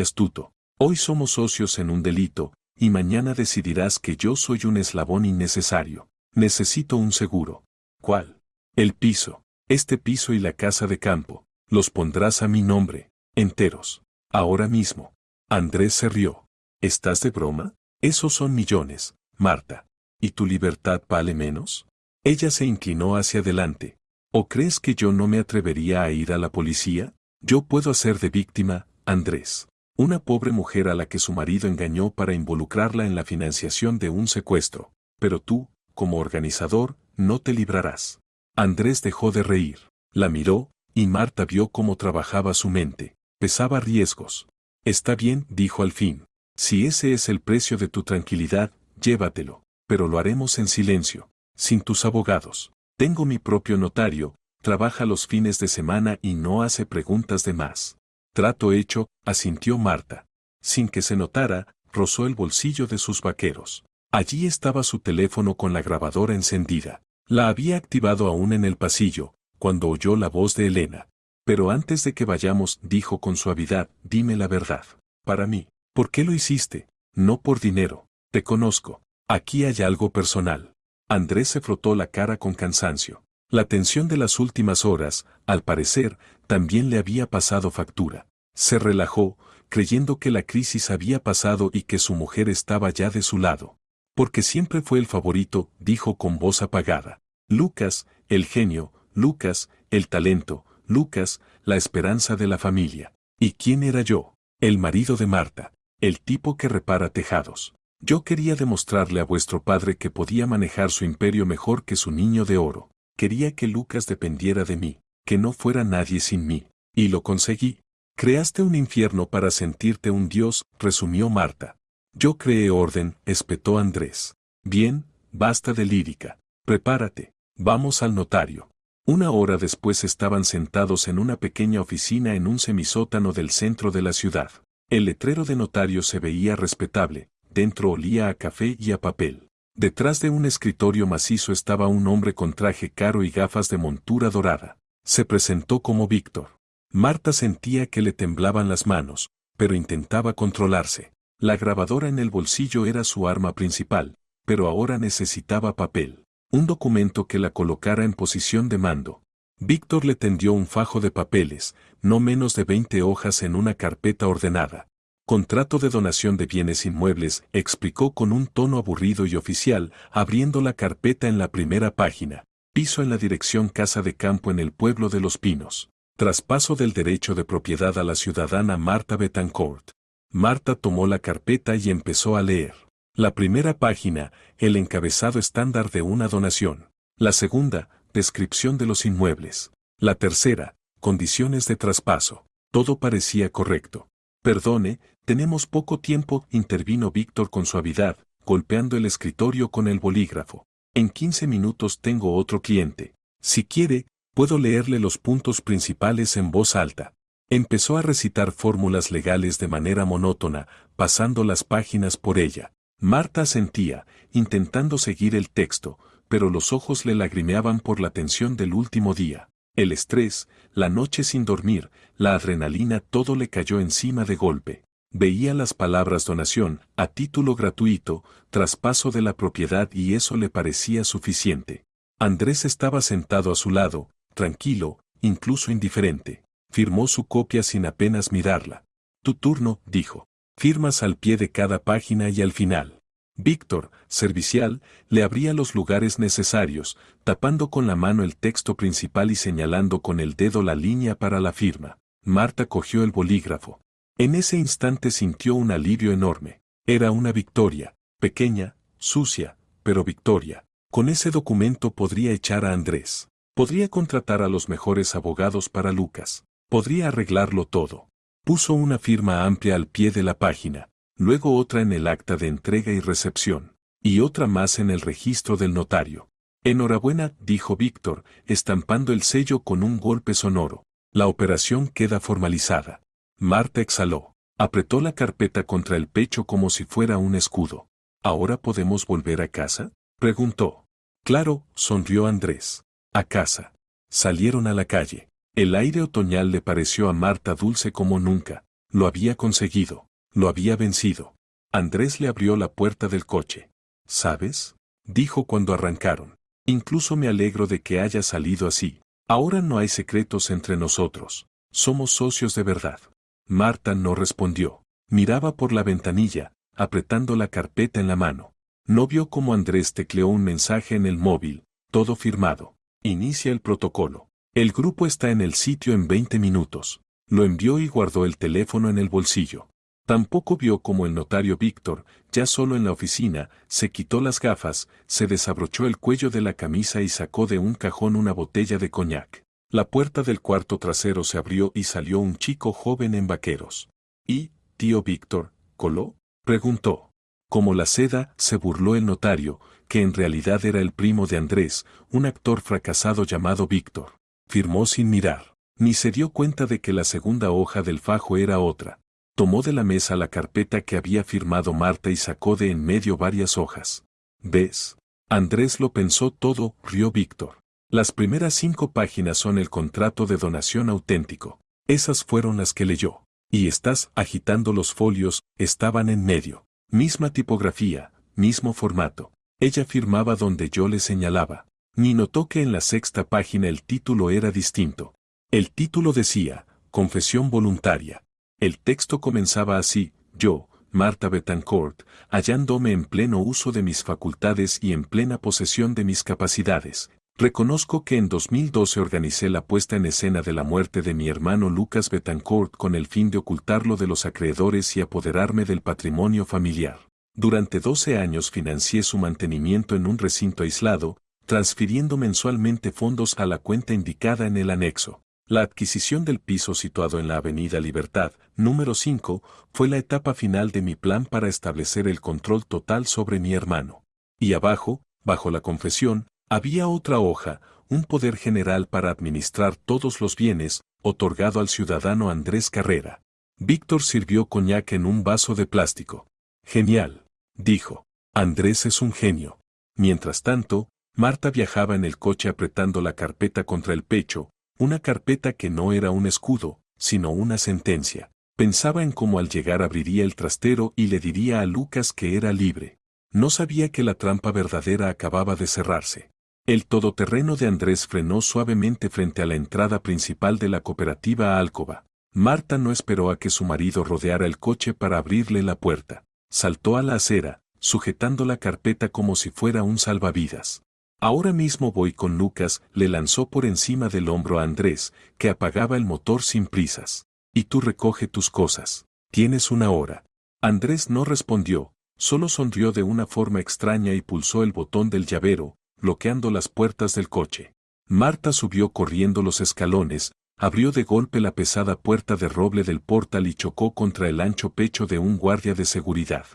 astuto. Hoy somos socios en un delito, y mañana decidirás que yo soy un eslabón innecesario. Necesito un seguro. ¿Cuál? El piso. Este piso y la casa de campo. Los pondrás a mi nombre, enteros. Ahora mismo. Andrés se rió. ¿Estás de broma? Esos son millones, Marta. ¿Y tu libertad vale menos? Ella se inclinó hacia adelante. ¿O crees que yo no me atrevería a ir a la policía? Yo puedo hacer de víctima, Andrés. Una pobre mujer a la que su marido engañó para involucrarla en la financiación de un secuestro. Pero tú, como organizador, no te librarás. Andrés dejó de reír. La miró, y Marta vio cómo trabajaba su mente. Pesaba riesgos. Está bien, dijo al fin. Si ese es el precio de tu tranquilidad, llévatelo. Pero lo haremos en silencio, sin tus abogados. Tengo mi propio notario, trabaja los fines de semana y no hace preguntas de más. Trato hecho, asintió Marta. Sin que se notara, rozó el bolsillo de sus vaqueros. Allí estaba su teléfono con la grabadora encendida. La había activado aún en el pasillo, cuando oyó la voz de Elena. Pero antes de que vayamos, dijo con suavidad, dime la verdad. Para mí. ¿Por qué lo hiciste? No por dinero. Te conozco. Aquí hay algo personal. Andrés se frotó la cara con cansancio. La tensión de las últimas horas, al parecer, también le había pasado factura. Se relajó, creyendo que la crisis había pasado y que su mujer estaba ya de su lado. Porque siempre fue el favorito, dijo con voz apagada. Lucas, el genio, Lucas, el talento, Lucas, la esperanza de la familia. ¿Y quién era yo? El marido de Marta, el tipo que repara tejados. Yo quería demostrarle a vuestro padre que podía manejar su imperio mejor que su niño de oro. Quería que Lucas dependiera de mí, que no fuera nadie sin mí. Y lo conseguí. Creaste un infierno para sentirte un dios, resumió Marta. Yo creé orden, espetó Andrés. Bien, basta de lírica. Prepárate. Vamos al notario. Una hora después estaban sentados en una pequeña oficina en un semisótano del centro de la ciudad. El letrero de notario se veía respetable, dentro olía a café y a papel. Detrás de un escritorio macizo estaba un hombre con traje caro y gafas de montura dorada. Se presentó como Víctor. Marta sentía que le temblaban las manos, pero intentaba controlarse. La grabadora en el bolsillo era su arma principal, pero ahora necesitaba papel. Un documento que la colocara en posición de mando. Víctor le tendió un fajo de papeles, no menos de 20 hojas en una carpeta ordenada. Contrato de donación de bienes inmuebles, explicó con un tono aburrido y oficial, abriendo la carpeta en la primera página. Piso en la dirección Casa de Campo en el pueblo de Los Pinos. Traspaso del derecho de propiedad a la ciudadana Marta Betancourt. Marta tomó la carpeta y empezó a leer. La primera página, el encabezado estándar de una donación. La segunda, descripción de los inmuebles. La tercera, condiciones de traspaso. Todo parecía correcto. Perdone, tenemos poco tiempo, intervino Víctor con suavidad, golpeando el escritorio con el bolígrafo. En 15 minutos tengo otro cliente. Si quiere, puedo leerle los puntos principales en voz alta. Empezó a recitar fórmulas legales de manera monótona, pasando las páginas por ella. Marta asentía, intentando seguir el texto, pero los ojos le lagrimeaban por la tensión del último día. El estrés, la noche sin dormir, la adrenalina, todo le cayó encima de golpe. Veía las palabras donación, a título gratuito, traspaso de la propiedad y eso le parecía suficiente. Andrés estaba sentado a su lado, tranquilo, incluso indiferente. Firmó su copia sin apenas mirarla. Tu turno, dijo. Firmas al pie de cada página y al final. Víctor, servicial, le abría los lugares necesarios, tapando con la mano el texto principal y señalando con el dedo la línea para la firma. Marta cogió el bolígrafo. En ese instante sintió un alivio enorme. Era una victoria, pequeña, sucia, pero victoria. Con ese documento podría echar a Andrés. Podría contratar a los mejores abogados para Lucas. Podría arreglarlo todo. Puso una firma amplia al pie de la página, luego otra en el acta de entrega y recepción, y otra más en el registro del notario. Enhorabuena, dijo Víctor, estampando el sello con un golpe sonoro. La operación queda formalizada. Marta exhaló. Apretó la carpeta contra el pecho como si fuera un escudo. ¿Ahora podemos volver a casa?, preguntó. Claro, sonrió Andrés. A casa. Salieron a la calle. El aire otoñal le pareció a Marta dulce como nunca. Lo había conseguido. Lo había vencido. Andrés le abrió la puerta del coche. ¿Sabes?, dijo cuando arrancaron. Incluso me alegro de que haya salido así. Ahora no hay secretos entre nosotros. Somos socios de verdad. Marta no respondió. Miraba por la ventanilla, apretando la carpeta en la mano. No vio cómo Andrés tecleó un mensaje en el móvil, todo firmado. Inicia el protocolo. El grupo está en el sitio en 20 minutos. Lo envió y guardó el teléfono en el bolsillo. Tampoco vio cómo el notario Víctor, ya solo en la oficina, se quitó las gafas, se desabrochó el cuello de la camisa y sacó de un cajón una botella de coñac. La puerta del cuarto trasero se abrió y salió un chico joven en vaqueros. ¿Y, tío Víctor, coló?, preguntó. Como la seda, se burló el notario, que en realidad era el primo de Andrés, un actor fracasado llamado Víctor. firmó sin mirar. Ni se dio cuenta de que la segunda hoja del fajo era otra. Tomó de la mesa la carpeta que había firmado Marta y sacó de en medio varias hojas. ¿Ves? Andrés lo pensó todo, rió Víctor. Las primeras 5 páginas son el contrato de donación auténtico. Esas fueron las que leyó. Y estás agitando los folios, estaban en medio. Misma tipografía, mismo formato. Ella firmaba donde yo le señalaba. Ni notó que en la 6ª página el título era distinto. El título decía, Confesión voluntaria. El texto comenzaba así, yo, Marta Bettencourt, hallándome en pleno uso de mis facultades y en plena posesión de mis capacidades. Reconozco que en 2012 organicé la puesta en escena de la muerte de mi hermano Lucas Bettencourt con el fin de ocultarlo de los acreedores y apoderarme del patrimonio familiar. Durante 12 años financié su mantenimiento en un recinto aislado, transfiriendo mensualmente fondos a la cuenta indicada en el anexo. La adquisición del piso situado en la Avenida Libertad, número 5, fue la etapa final de mi plan para establecer el control total sobre mi hermano. Y abajo, bajo la confesión, había otra hoja, un poder general para administrar todos los bienes, otorgado al ciudadano Andrés Carrera. Víctor sirvió coñac en un vaso de plástico. Genial, dijo. Andrés es un genio. Mientras tanto, Marta viajaba en el coche apretando la carpeta contra el pecho, una carpeta que no era un escudo, sino una sentencia. Pensaba en cómo al llegar abriría el trastero y le diría a Lucas que era libre. No sabía que la trampa verdadera acababa de cerrarse. El todoterreno de Andrés frenó suavemente frente a la entrada principal de la cooperativa Alcoba. Marta no esperó a que su marido rodeara el coche para abrirle la puerta. Saltó a la acera, sujetando la carpeta como si fuera un salvavidas. Ahora mismo voy con Lucas, le lanzó por encima del hombro a Andrés, que apagaba el motor sin prisas. Y tú recoge tus cosas. Tienes una hora. Andrés no respondió, solo sonrió de una forma extraña y pulsó el botón del llavero, bloqueando las puertas del coche. Marta subió corriendo los escalones, abrió de golpe la pesada puerta de roble del portal y chocó contra el ancho pecho de un guardia de seguridad.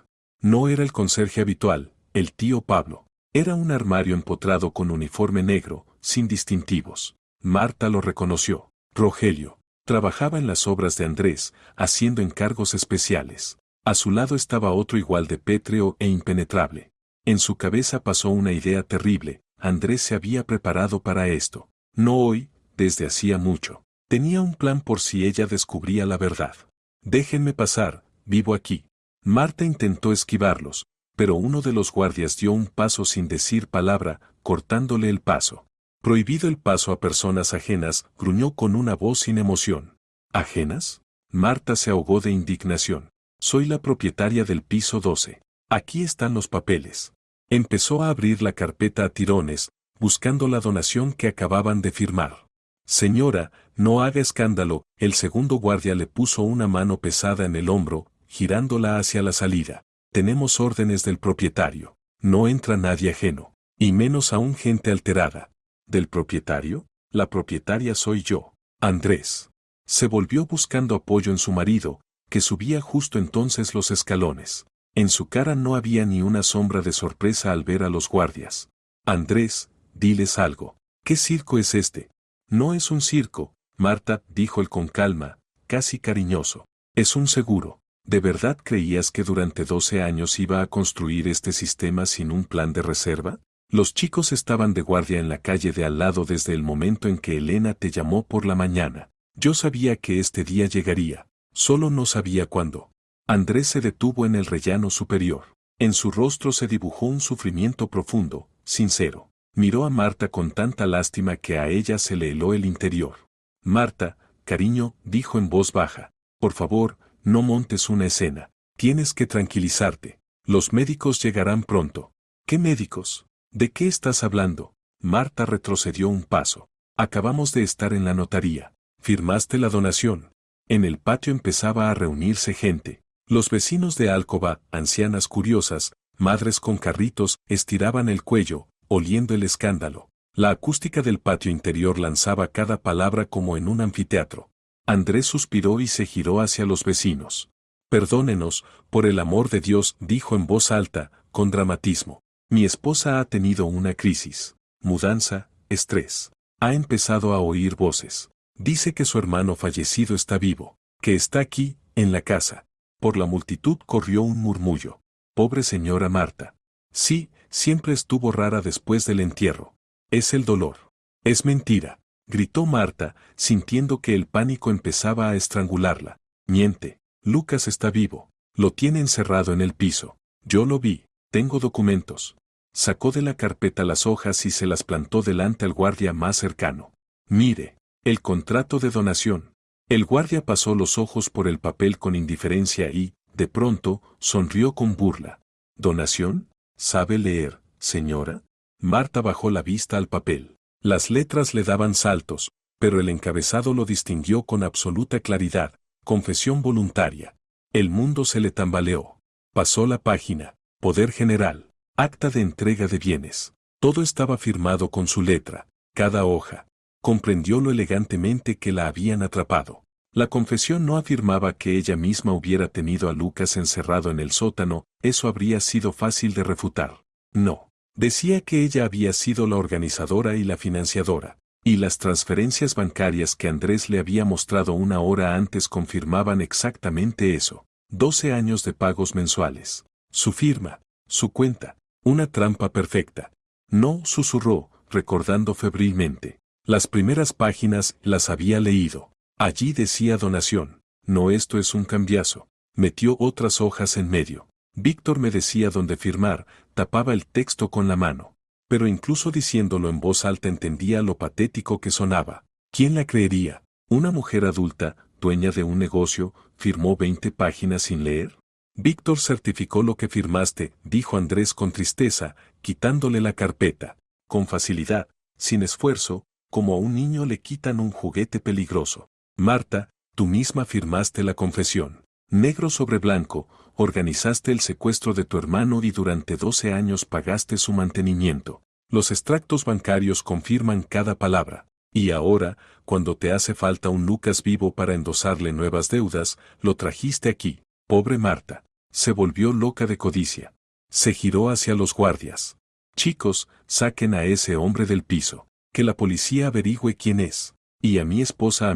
No era el conserje habitual, el tío Pablo. Era un armario empotrado con uniforme negro, sin distintivos. Marta lo reconoció. Rogelio. Trabajaba en las obras de Andrés, haciendo encargos especiales. A su lado estaba otro igual de pétreo e impenetrable. En su cabeza pasó una idea terrible. Andrés se había preparado para esto. No hoy, desde hacía mucho. Tenía un plan por si ella descubría la verdad. Déjenme pasar, vivo aquí. Marta intentó esquivarlos, pero uno de los guardias dio un paso sin decir palabra, cortándole el paso. Prohibido el paso a personas ajenas, gruñó con una voz sin emoción. ¿Ajenas? Marta se ahogó de indignación. Soy la propietaria del piso 12. Aquí están los papeles. Empezó a abrir la carpeta a tirones, buscando la donación que acababan de firmar. Señora, no haga escándalo, el segundo guardia le puso una mano pesada en el hombro, girándola hacia la salida. Tenemos órdenes del propietario. No entra nadie ajeno, y menos aún gente alterada. ¿Del propietario? La propietaria soy yo, Andrés. Se volvió buscando apoyo en su marido, que subía justo entonces los escalones. En su cara no había ni una sombra de sorpresa al ver a los guardias. Andrés, diles algo. ¿Qué circo es este? No es un circo, Marta, dijo él con calma, casi cariñoso. Es un seguro. ¿De verdad creías que durante 12 años iba a construir este sistema sin un plan de reserva? Los chicos estaban de guardia en la calle de al lado desde el momento en que Elena te llamó por la mañana. Yo sabía que este día llegaría, solo no sabía cuándo. Andrés se detuvo en el rellano superior. En su rostro se dibujó un sufrimiento profundo, sincero. Miró a Marta con tanta lástima que a ella se le heló el interior. Marta, cariño, dijo en voz baja, por favor, no montes una escena. Tienes que tranquilizarte. Los médicos llegarán pronto. ¿Qué médicos? ¿De qué estás hablando? Marta retrocedió un paso. Acabamos de estar en la notaría. ¿Firmaste la donación? En el patio empezaba a reunirse gente. Los vecinos de Alcoba, ancianas curiosas, madres con carritos, estiraban el cuello, oliendo el escándalo. La acústica del patio interior lanzaba cada palabra como en un anfiteatro. Andrés suspiró y se giró hacia los vecinos. Perdónenos, por el amor de Dios, dijo en voz alta, con dramatismo. Mi esposa ha tenido una crisis. Mudanza, estrés. Ha empezado a oír voces. Dice que su hermano fallecido está vivo, que está aquí, en la casa. Por la multitud corrió un murmullo. Pobre señora Marta. Sí, siempre estuvo rara después del entierro. Es el dolor. Es mentira, gritó Marta, sintiendo que el pánico empezaba a estrangularla. Miente, Lucas está vivo. Lo tiene encerrado en el piso. Yo lo vi, tengo documentos. Sacó de la carpeta las hojas y se las plantó delante al guardia más cercano. Mire, el contrato de donación. El guardia pasó los ojos por el papel con indiferencia y, de pronto, sonrió con burla. ¿Donación? ¿Sabe leer, señora? Marta bajó la vista al papel. Las letras le daban saltos, pero el encabezado lo distinguió con absoluta claridad. Confesión voluntaria. El mundo se le tambaleó. Pasó la página. Poder general. Acta de entrega de bienes. Todo estaba firmado con su letra. Cada hoja. Comprendió lo elegantemente que la habían atrapado. La confesión no afirmaba que ella misma hubiera tenido a Lucas encerrado en el sótano, eso habría sido fácil de refutar. No. Decía que ella había sido la organizadora y la financiadora, y las transferencias bancarias que Andrés le había mostrado una hora antes confirmaban exactamente eso. 12 años de pagos mensuales. Su firma, su cuenta, una trampa perfecta. No, susurró, recordando febrilmente. Las primeras páginas las había leído. Allí decía donación. No, esto es un cambiazo. Metió otras hojas en medio. Víctor me decía dónde firmar, tapaba el texto con la mano. Pero incluso diciéndolo en voz alta entendía lo patético que sonaba. ¿Quién la creería? Una mujer adulta, dueña de un negocio, firmó 20 páginas sin leer. Víctor certificó lo que firmaste, dijo Andrés con tristeza, quitándole la carpeta. Con facilidad, sin esfuerzo, como a un niño le quitan un juguete peligroso. Marta, tú misma firmaste la confesión. Negro sobre blanco, organizaste el secuestro de tu hermano y durante 12 años pagaste su mantenimiento. Los extractos bancarios confirman cada palabra. Y ahora, cuando te hace falta un Lucas vivo para endosarle nuevas deudas, lo trajiste aquí. Pobre Marta. Se volvió loca de codicia. Se giró hacia los guardias. Chicos, saquen a ese hombre del piso. Que la policía averigüe quién es. Y a mi esposa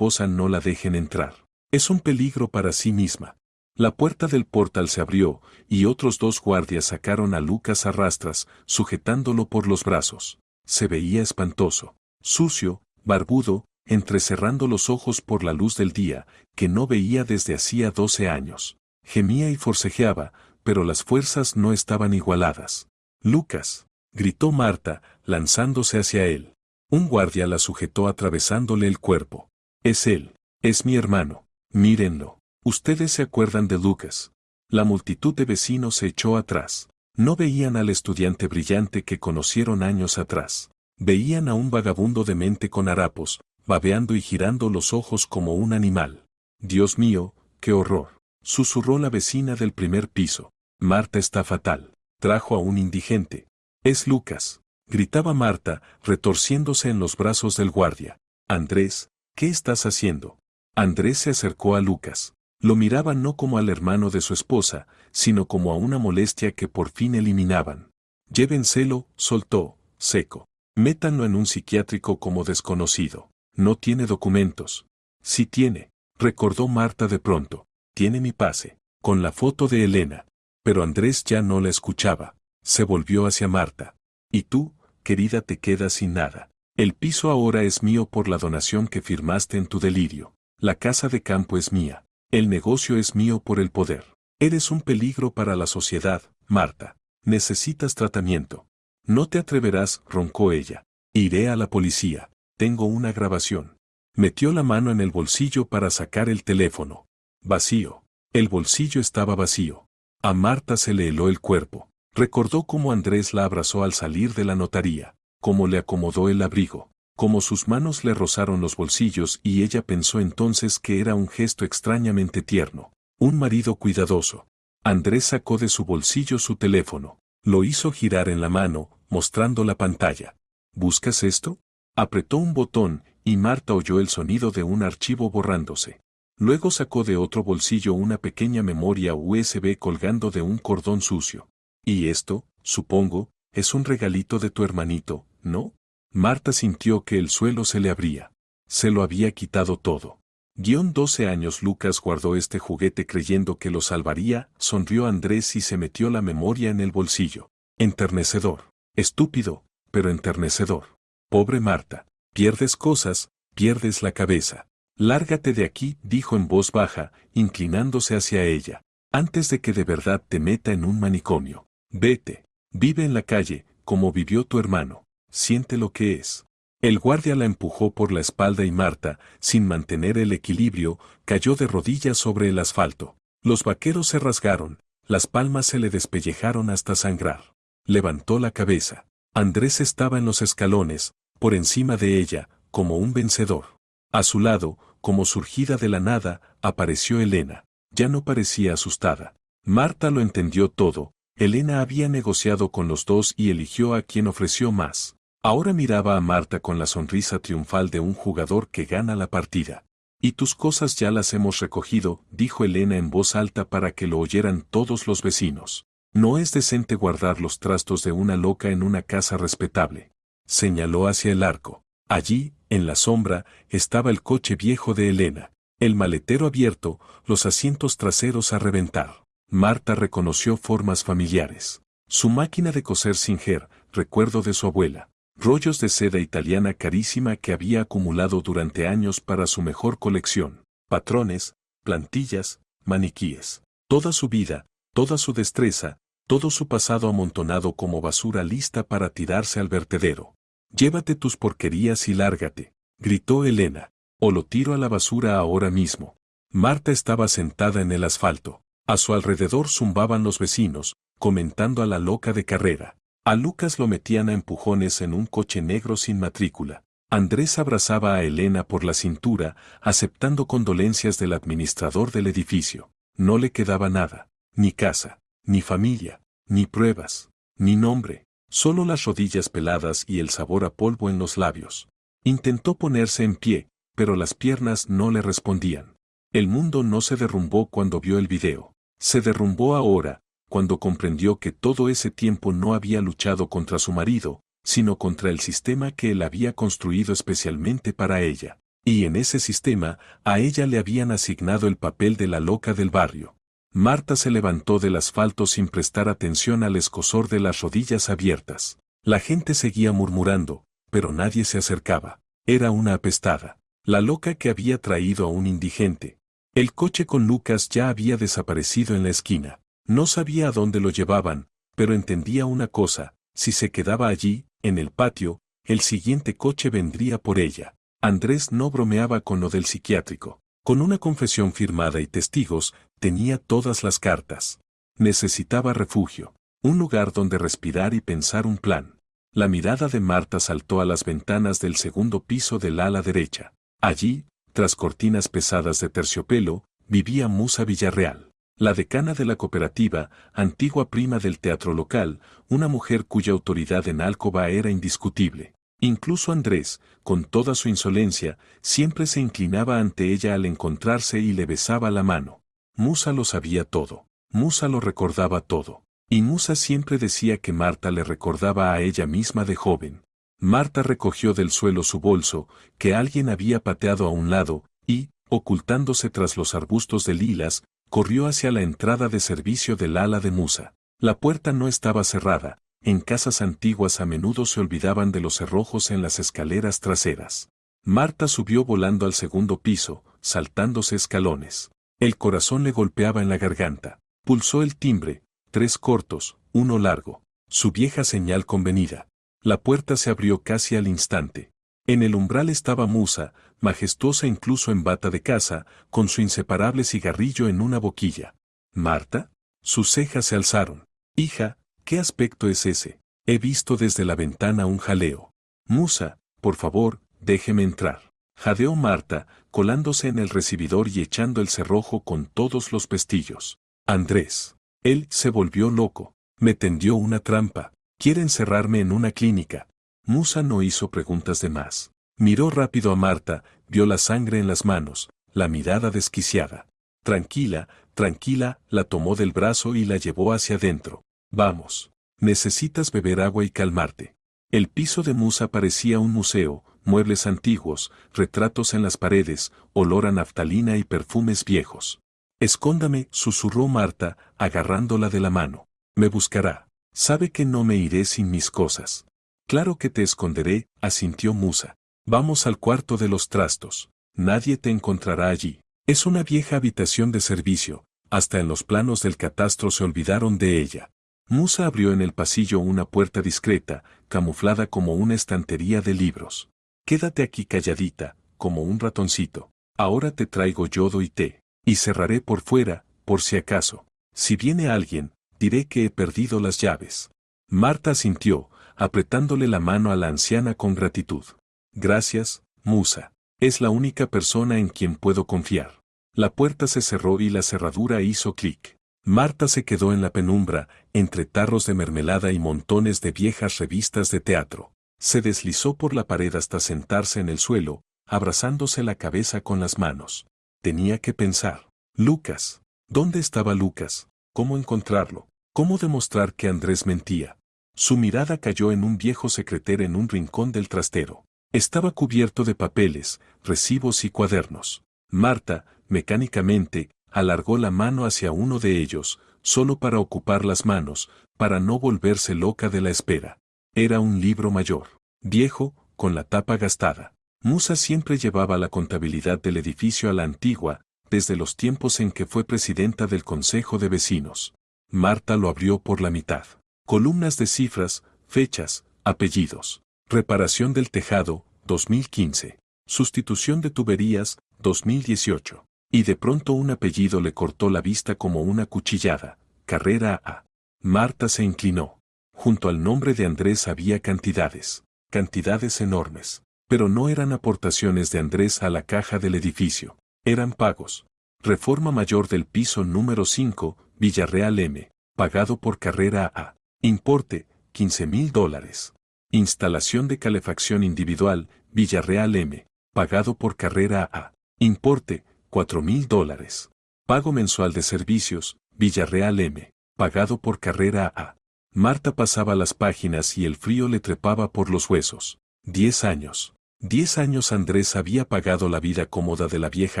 no la dejen entrar. Es un peligro para sí misma. La puerta del portal se abrió, y otros 2 guardias sacaron a Lucas a rastras, sujetándolo por los brazos. Se veía espantoso, sucio, barbudo, entrecerrando los ojos por la luz del día, que no veía desde hacía 12 años. Gemía y forcejeaba, pero las fuerzas no estaban igualadas. Lucas, gritó Marta, lanzándose hacia él. Un guardia la sujetó atravesándole el cuerpo. Es él, es mi hermano, mírenlo. Ustedes se acuerdan de Lucas. La multitud de vecinos se echó atrás. No veían al estudiante brillante que conocieron años atrás. Veían a un vagabundo demente con harapos, babeando y girando los ojos como un animal. Dios mío, qué horror, susurró la vecina del primer piso. Marta está fatal. Trajo a un indigente. Es Lucas, gritaba Marta, retorciéndose en los brazos del guardia. Andrés, ¿qué estás haciendo? Andrés se acercó a Lucas. Lo miraba no como al hermano de su esposa, sino como a una molestia que por fin eliminaban. Llévenselo, soltó, seco. Métanlo en un psiquiátrico como desconocido. No tiene documentos. Sí tiene, recordó Marta de pronto. Tiene mi pase, con la foto de Elena. Pero Andrés ya no la escuchaba. Se volvió hacia Marta. Y tú, querida, te quedas sin nada. El piso ahora es mío por la donación que firmaste en tu delirio. La casa de campo es mía. El negocio es mío por el poder. Eres un peligro para la sociedad, Marta. Necesitas tratamiento. No te atreverás, roncó ella. Iré a la policía. Tengo una grabación. Metió la mano en el bolsillo para sacar el teléfono. Vacío. El bolsillo estaba vacío. A Marta se le heló el cuerpo. Recordó cómo Andrés la abrazó al salir de la notaría, cómo le acomodó el abrigo, cómo sus manos le rozaron los bolsillos y ella pensó entonces que era un gesto extrañamente tierno. Un marido cuidadoso. Andrés sacó de su bolsillo su teléfono. Lo hizo girar en la mano, mostrando la pantalla. ¿Buscas esto? Apretó un botón, y Marta oyó el sonido de un archivo borrándose. Luego sacó de otro bolsillo una pequeña memoria USB colgando de un cordón sucio. Y esto, supongo, es un regalito de tu hermanito, ¿no? Marta sintió que el suelo se le abría. Se lo había quitado todo. 12 años Lucas guardó este juguete creyendo que lo salvaría, sonrió Andrés y se metió la memoria en el bolsillo. Enternecedor. Estúpido, pero enternecedor. Pobre Marta. Pierdes cosas, pierdes la cabeza. Lárgate de aquí, dijo en voz baja, inclinándose hacia ella. Antes de que de verdad te meta en un manicomio. Vete. Vive en la calle, como vivió tu hermano. Siente lo que es. El guardia la empujó por la espalda y Marta, sin mantener el equilibrio, cayó de rodillas sobre el asfalto. Los vaqueros se rasgaron, las palmas se le despellejaron hasta sangrar. Levantó la cabeza. Andrés estaba en los escalones, por encima de ella, como un vencedor. A su lado, como surgida de la nada, apareció Elena. Ya no parecía asustada. Marta lo entendió todo. Elena había negociado con los dos y eligió a quien ofreció más. Ahora miraba a Marta con la sonrisa triunfal de un jugador que gana la partida. Y tus cosas ya las hemos recogido, dijo Elena en voz alta para que lo oyeran todos los vecinos. No es decente guardar los trastos de una loca en una casa respetable. Señaló hacia el arco. Allí, en la sombra, estaba el coche viejo de Elena. El maletero abierto, los asientos traseros a reventar. Marta reconoció formas familiares. Su máquina de coser Singer, recuerdo de su abuela. Rollos de seda italiana carísima que había acumulado durante años para su mejor colección. Patrones, plantillas, maniquíes. Toda su vida, toda su destreza, todo su pasado amontonado como basura lista para tirarse al vertedero. Llévate tus porquerías y lárgate, gritó Elena. O lo tiro a la basura ahora mismo. Marta estaba sentada en el asfalto. A su alrededor zumbaban los vecinos, comentando a la loca de carrera. A Lucas lo metían a empujones en un coche negro sin matrícula. Andrés abrazaba a Elena por la cintura, aceptando condolencias del administrador del edificio. No le quedaba nada, ni casa, ni familia, ni pruebas, ni nombre, solo las rodillas peladas y el sabor a polvo en los labios. Intentó ponerse en pie, pero las piernas no le respondían. El mundo no se derrumbó cuando vio el video. Se derrumbó ahora, cuando comprendió que todo ese tiempo no había luchado contra su marido, sino contra el sistema que él había construido especialmente para ella. Y en ese sistema, a ella le habían asignado el papel de la loca del barrio. Marta se levantó del asfalto sin prestar atención al escozor de las rodillas abiertas. La gente seguía murmurando, pero nadie se acercaba. Era una apestada. La loca que había traído a un indigente. El coche con Lucas ya había desaparecido en la esquina. No sabía a dónde lo llevaban, pero entendía una cosa, si se quedaba allí, en el patio, el siguiente coche vendría por ella. Andrés no bromeaba con lo del psiquiátrico. Con una confesión firmada y testigos, tenía todas las cartas. Necesitaba refugio, un lugar donde respirar y pensar un plan. La mirada de Marta saltó a las ventanas del segundo piso del ala derecha. Allí, tras cortinas pesadas de terciopelo, vivía Musa Villarreal. La decana de la cooperativa, antigua prima del teatro local, una mujer cuya autoridad en Alcoba era indiscutible. Incluso Andrés, con toda su insolencia, siempre se inclinaba ante ella al encontrarse y le besaba la mano. Musa lo sabía todo. Musa lo recordaba todo. Y Musa siempre decía que Marta le recordaba a ella misma de joven. Marta recogió del suelo su bolso, que alguien había pateado a un lado, y, ocultándose tras los arbustos de lilas, corrió hacia la entrada de servicio del ala de Musa. La puerta no estaba cerrada. En casas antiguas a menudo se olvidaban de los cerrojos en las escaleras traseras. Marta subió volando al segundo piso, saltándose escalones. El corazón le golpeaba en la garganta. Pulsó el timbre, 3 cortos, 1 largo. Su vieja señal convenida. La puerta se abrió casi al instante. En el umbral estaba Musa, majestuosa incluso en bata de casa, con su inseparable cigarrillo en una boquilla. ¿Marta? Sus cejas se alzaron. Hija, ¿qué aspecto es ese? He visto desde la ventana un jaleo. Musa, por favor, déjeme entrar. Jadeó Marta, colándose en el recibidor y echando el cerrojo con todos los pestillos. Andrés. Él se volvió loco. Me tendió una trampa. Quiere encerrarme en una clínica. Musa no hizo preguntas de más. Miró rápido a Marta, vio la sangre en las manos, la mirada desquiciada. Tranquila, tranquila, la tomó del brazo y la llevó hacia adentro. Vamos. Necesitas beber agua y calmarte. El piso de Musa parecía un museo, muebles antiguos, retratos en las paredes, olor a naftalina y perfumes viejos. Escóndame, susurró Marta, agarrándola de la mano. Me buscará. Sabe que no me iré sin mis cosas. Claro que te esconderé, asintió Musa. Vamos al cuarto de los trastos. Nadie te encontrará allí. Es una vieja habitación de servicio. Hasta en los planos del catastro se olvidaron de ella. Musa abrió en el pasillo una puerta discreta, camuflada como una estantería de libros. Quédate aquí calladita, como un ratoncito. Ahora te traigo yodo y té. Y cerraré por fuera, por si acaso. Si viene alguien, diré que he perdido las llaves. Marta asintió, apretándole la mano a la anciana con gratitud. Gracias, Musa. Es la única persona en quien puedo confiar. La puerta se cerró y la cerradura hizo clic. Marta se quedó en la penumbra, entre tarros de mermelada y montones de viejas revistas de teatro. Se deslizó por la pared hasta sentarse en el suelo, abrazándose la cabeza con las manos. Tenía que pensar. Lucas. ¿Dónde estaba Lucas? ¿Cómo encontrarlo? ¿Cómo demostrar que Andrés mentía? Su mirada cayó en un viejo secreter en un rincón del trastero. Estaba cubierto de papeles, recibos y cuadernos. Marta, mecánicamente, alargó la mano hacia uno de ellos, solo para ocupar las manos, para no volverse loca de la espera. Era un libro mayor, viejo, con la tapa gastada. Musa siempre llevaba la contabilidad del edificio a la antigua, desde los tiempos en que fue presidenta del Consejo de Vecinos. Marta lo abrió por la mitad. Columnas de cifras, fechas, apellidos. Reparación del tejado, 2015. Sustitución de tuberías, 2018. Y de pronto un apellido le cortó la vista como una cuchillada. Carrera A. Marta se inclinó. Junto al nombre de Andrés había cantidades. Cantidades enormes. Pero no eran aportaciones de Andrés a la caja del edificio. Eran pagos. Reforma mayor del piso número 5, Villarreal M. Pagado por Carrera A. Importe, $15,000. Instalación de calefacción individual, Villarreal M. Pagado por Carrera A. Importe, $4,000. Pago mensual de servicios, Villarreal M. Pagado por Carrera A. Marta pasaba las páginas y el frío le trepaba por los huesos. 10 años. 10 años Andrés había pagado la vida cómoda de la vieja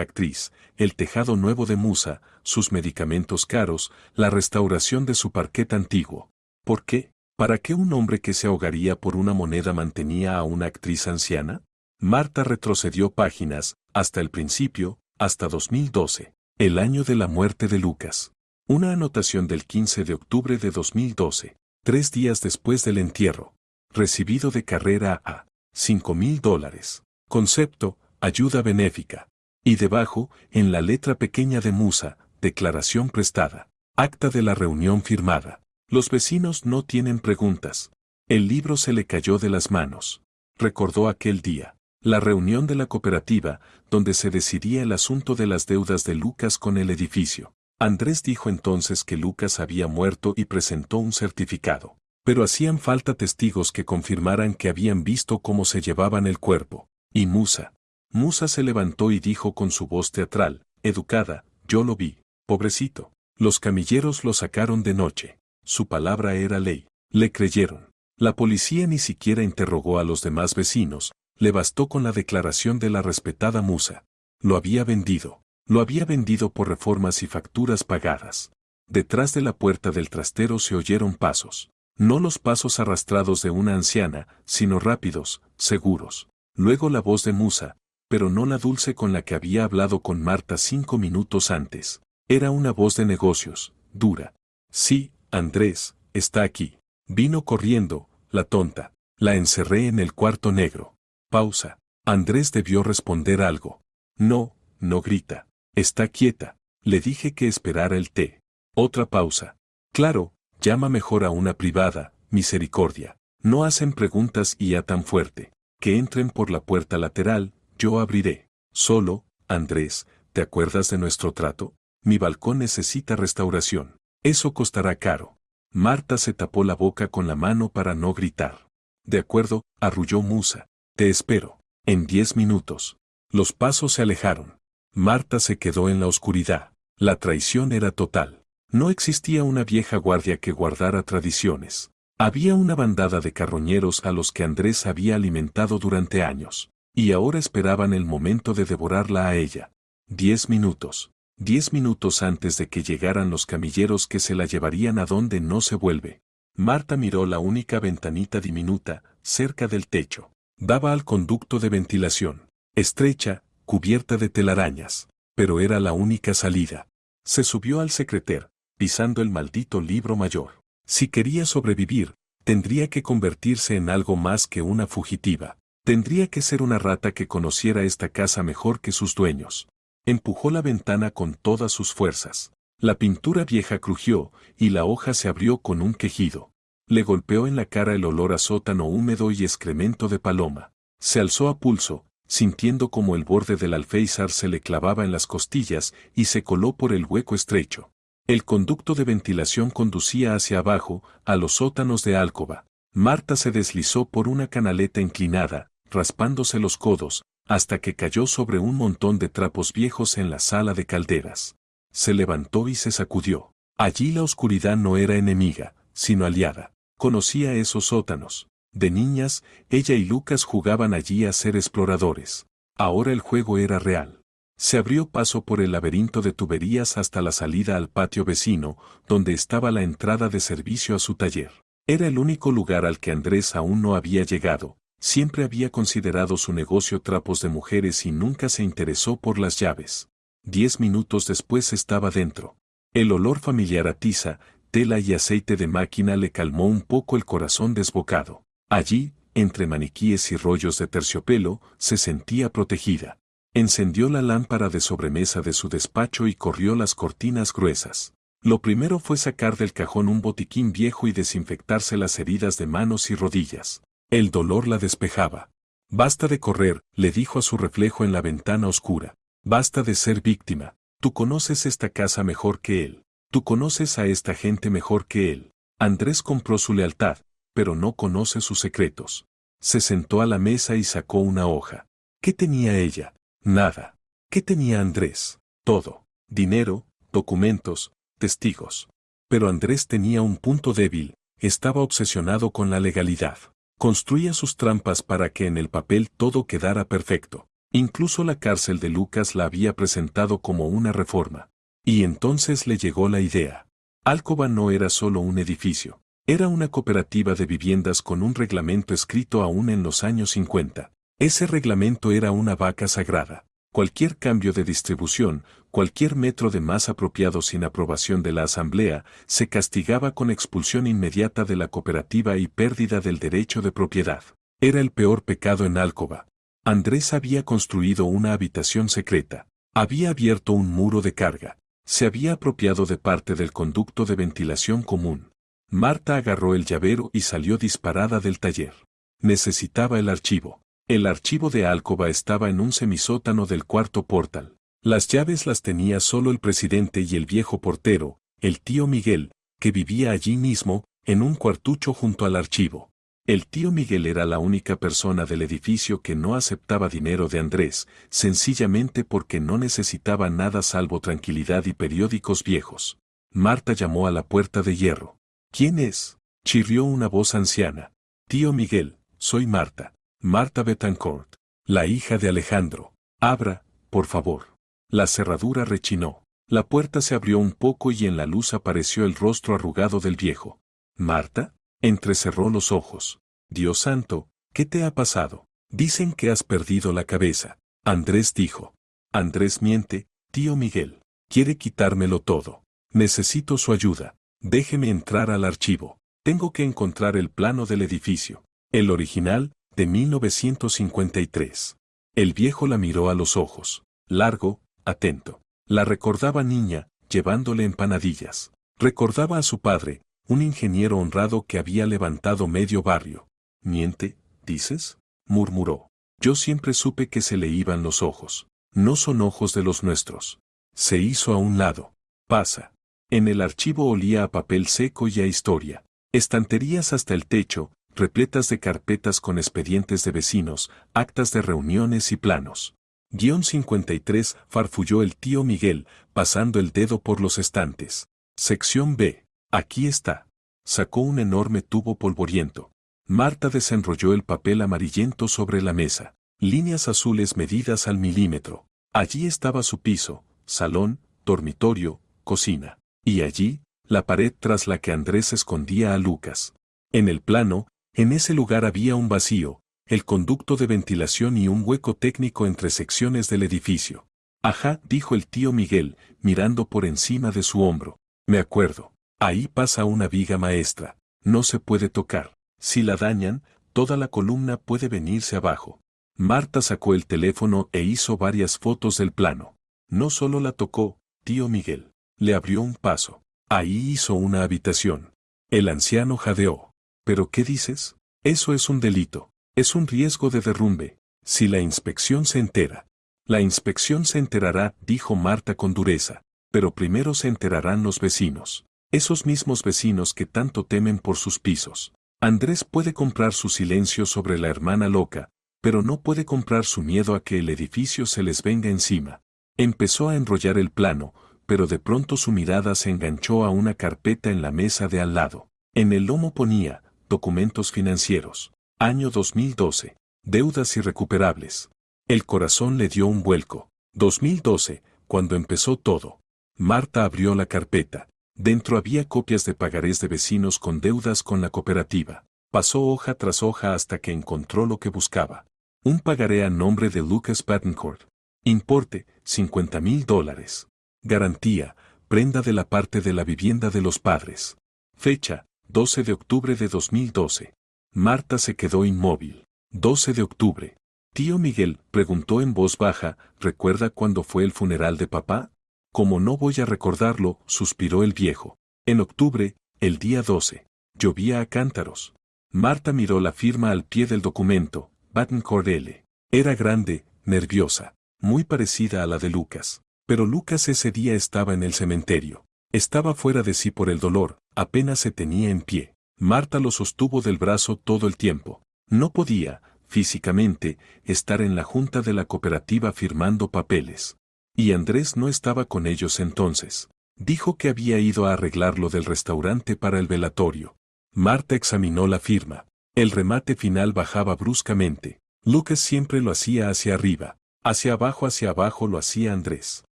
actriz, el tejado nuevo de Musa, sus medicamentos caros, la restauración de su parquet antiguo. ¿Por qué? ¿Para qué un hombre que se ahogaría por una moneda mantenía a una actriz anciana? Marta retrocedió páginas, hasta el principio, hasta 2012, el año de la muerte de Lucas. Una anotación del 15 de octubre de 2012, 3 días después del entierro. Recibido de Carrera A. $5,000. Concepto, ayuda benéfica. Y debajo, en la letra pequeña de Musa, declaración prestada. Acta de la reunión firmada. Los vecinos no tienen preguntas. El libro se le cayó de las manos. Recordó aquel día. La reunión de la cooperativa, donde se decidía el asunto de las deudas de Lucas con el edificio. Andrés dijo entonces que Lucas había muerto y presentó un certificado. Pero hacían falta testigos que confirmaran que habían visto cómo se llevaban el cuerpo. Y Musa. Musa se levantó y dijo con su voz teatral, educada, yo lo vi, pobrecito. Los camilleros lo sacaron de noche. Su palabra era ley. Le creyeron. La policía ni siquiera interrogó a los demás vecinos, le bastó con la declaración de la respetada Musa. Lo había vendido. Lo había vendido por reformas y facturas pagadas. Detrás de la puerta del trastero se oyeron pasos. No los pasos arrastrados de una anciana, sino rápidos, seguros. Luego la voz de Musa, pero no la dulce con la que había hablado con Marta 5 minutos antes. Era una voz de negocios, dura. Sí, Andrés, está aquí. Vino corriendo, la tonta. La encerré en el cuarto negro. Pausa. Andrés debió responder algo. No, no grita. Está quieta. Le dije que esperara el té. Otra pausa. Claro, llama mejor a una privada, misericordia. No hacen preguntas y ya tan fuerte. Que entren por la puerta lateral, yo abriré. Solo, Andrés, ¿te acuerdas de nuestro trato? Mi balcón necesita restauración. Eso costará caro. Marta se tapó la boca con la mano para no gritar. De acuerdo, arrulló Musa. Te espero. En 10 minutos. Los pasos se alejaron. Marta se quedó en la oscuridad. La traición era total. No existía una vieja guardia que guardara tradiciones. Había una bandada de carroñeros a los que Andrés había alimentado durante años, y ahora esperaban el momento de devorarla a ella. 10 minutos. 10 minutos antes de que llegaran los camilleros que se la llevarían a donde no se vuelve. Marta miró la única ventanita diminuta, cerca del techo. Daba al conducto de ventilación. Estrecha, cubierta de telarañas. Pero era la única salida. Se subió al secreter, pisando el maldito libro mayor. Si quería sobrevivir, tendría que convertirse en algo más que una fugitiva. Tendría que ser una rata que conociera esta casa mejor que sus dueños. Empujó la ventana con todas sus fuerzas. La pintura vieja crujió, y la hoja se abrió con un quejido. Le golpeó en la cara el olor a sótano húmedo y excremento de paloma. Se alzó a pulso, sintiendo como el borde del alféizar se le clavaba en las costillas y se coló por el hueco estrecho. El conducto de ventilación conducía hacia abajo, a los sótanos de alcoba. Marta se deslizó por una canaleta inclinada, raspándose los codos, hasta que cayó sobre un montón de trapos viejos en la sala de calderas. Se levantó y se sacudió. Allí la oscuridad no era enemiga, sino aliada. Conocía esos sótanos. De niñas, ella y Lucas jugaban allí a ser exploradores. Ahora el juego era real. Se abrió paso por el laberinto de tuberías hasta la salida al patio vecino, donde estaba la entrada de servicio a su taller. Era el único lugar al que Andrés aún no había llegado. Siempre había considerado su negocio trapos de mujeres y nunca se interesó por las llaves. 10 minutos después estaba dentro. El olor familiar a tiza, tela y aceite de máquina le calmó un poco el corazón desbocado. Allí, entre maniquíes y rollos de terciopelo, se sentía protegida. Encendió la lámpara de sobremesa de su despacho y corrió las cortinas gruesas. Lo primero fue sacar del cajón un botiquín viejo y desinfectarse las heridas de manos y rodillas. El dolor la despejaba. Basta de correr, le dijo a su reflejo en la ventana oscura. Basta de ser víctima. Tú conoces esta casa mejor que él. Tú conoces a esta gente mejor que él. Andrés compró su lealtad, pero no conoce sus secretos. Se sentó a la mesa y sacó una hoja. ¿Qué tenía ella? Nada. ¿Qué tenía Andrés? Todo. Dinero, documentos, testigos. Pero Andrés tenía un punto débil, estaba obsesionado con la legalidad. Construía sus trampas para que en el papel todo quedara perfecto. Incluso la cárcel de Lucas la había presentado como una reforma. Y entonces le llegó la idea. Alcoba no era solo un edificio. Era una cooperativa de viviendas con un reglamento escrito aún en los años 50. Ese reglamento era una vaca sagrada. Cualquier cambio de distribución, cualquier metro de más apropiado sin aprobación de la asamblea, se castigaba con expulsión inmediata de la cooperativa y pérdida del derecho de propiedad. Era el peor pecado en Alcoba. Andrés había construido una habitación secreta. Había abierto un muro de carga. Se había apropiado de parte del conducto de ventilación común. Marta agarró el llavero y salió disparada del taller. Necesitaba el archivo. El archivo de Alcoba estaba en un semisótano del cuarto portal. Las llaves las tenía solo el presidente y el viejo portero, el tío Miguel, que vivía allí mismo, en un cuartucho junto al archivo. El tío Miguel era la única persona del edificio que no aceptaba dinero de Andrés, sencillamente porque no necesitaba nada salvo tranquilidad y periódicos viejos. Marta llamó a la puerta de hierro. ¿Quién es? Chirrió una voz anciana. Tío Miguel, soy Marta. Marta Betancourt, la hija de Alejandro. Abra, por favor. La cerradura rechinó. La puerta se abrió un poco y en la luz apareció el rostro arrugado del viejo. ¿Marta? Entrecerró los ojos. Dios santo, ¿qué te ha pasado? Dicen que has perdido la cabeza. Andrés dijo. Andrés miente, tío Miguel. Quiere quitármelo todo. Necesito su ayuda. Déjeme entrar al archivo. Tengo que encontrar el plano del edificio. El original, de 1953. El viejo la miró a los ojos. Largo, atento. La recordaba niña, llevándole empanadillas. Recordaba a su padre, un ingeniero honrado que había levantado medio barrio. ¿Miente, dices? Murmuró. Yo siempre supe que se le iban los ojos. No son ojos de los nuestros. Se hizo a un lado. Pasa. En el archivo olía a papel seco y a historia. Estanterías hasta el techo, repletas de carpetas con expedientes de vecinos, actas de reuniones y planos. Guión 53, farfulló el tío Miguel, pasando el dedo por los estantes. Sección B. Aquí está. Sacó un enorme tubo polvoriento. Marta desenrolló el papel amarillento sobre la mesa. Líneas azules medidas al milímetro. Allí estaba su piso, salón, dormitorio, cocina. Y allí, la pared tras la que Andrés escondía a Lucas. En el plano, en ese lugar había un vacío, el conducto de ventilación y un hueco técnico entre secciones del edificio. Ajá, dijo el tío Miguel, mirando por encima de su hombro. Me acuerdo. Ahí pasa una viga maestra. No se puede tocar. Si la dañan, toda la columna puede venirse abajo. Marta sacó el teléfono e hizo varias fotos del plano. No solo la tocó, tío Miguel. Le abrió un paso. Ahí hizo una habitación. El anciano jadeó. ¿Pero qué dices? Eso es un delito. Es un riesgo de derrumbe. Si la inspección se entera. La inspección se enterará, dijo Marta con dureza. Pero primero se enterarán los vecinos. Esos mismos vecinos que tanto temen por sus pisos. Andrés puede comprar su silencio sobre la hermana loca, pero no puede comprar su miedo a que el edificio se les venga encima. Empezó a enrollar el plano, pero de pronto su mirada se enganchó a una carpeta en la mesa de al lado. En el lomo ponía, documentos financieros. Año 2012. Deudas irrecuperables. El corazón le dio un vuelco. 2012, cuando empezó todo. Marta abrió la carpeta. Dentro había copias de pagarés de vecinos con deudas con la cooperativa. Pasó hoja tras hoja hasta que encontró lo que buscaba. Un pagaré a nombre de Lucas Bettencourt. Importe, $50,000. Garantía, prenda de la parte de la vivienda de los padres. Fecha, 12 de octubre de 2012. Marta se quedó inmóvil. 12 de octubre. Tío Miguel preguntó en voz baja, ¿recuerda cuándo fue el funeral de papá? Como no voy a recordarlo, suspiró el viejo. En octubre, el día 12. Llovía a cántaros. Marta miró la firma al pie del documento, Bettencourt L. Era grande, nerviosa, muy parecida a la de Lucas. Pero Lucas ese día estaba en el cementerio. Estaba fuera de sí por el dolor, apenas se tenía en pie. Marta lo sostuvo del brazo todo el tiempo. No podía, físicamente, estar en la junta de la cooperativa firmando papeles. Y Andrés no estaba con ellos entonces. Dijo que había ido a arreglar lo del restaurante para el velatorio. Marta examinó la firma. El remate final bajaba bruscamente. Lucas siempre lo hacía hacia arriba. Hacia abajo lo hacía Andrés.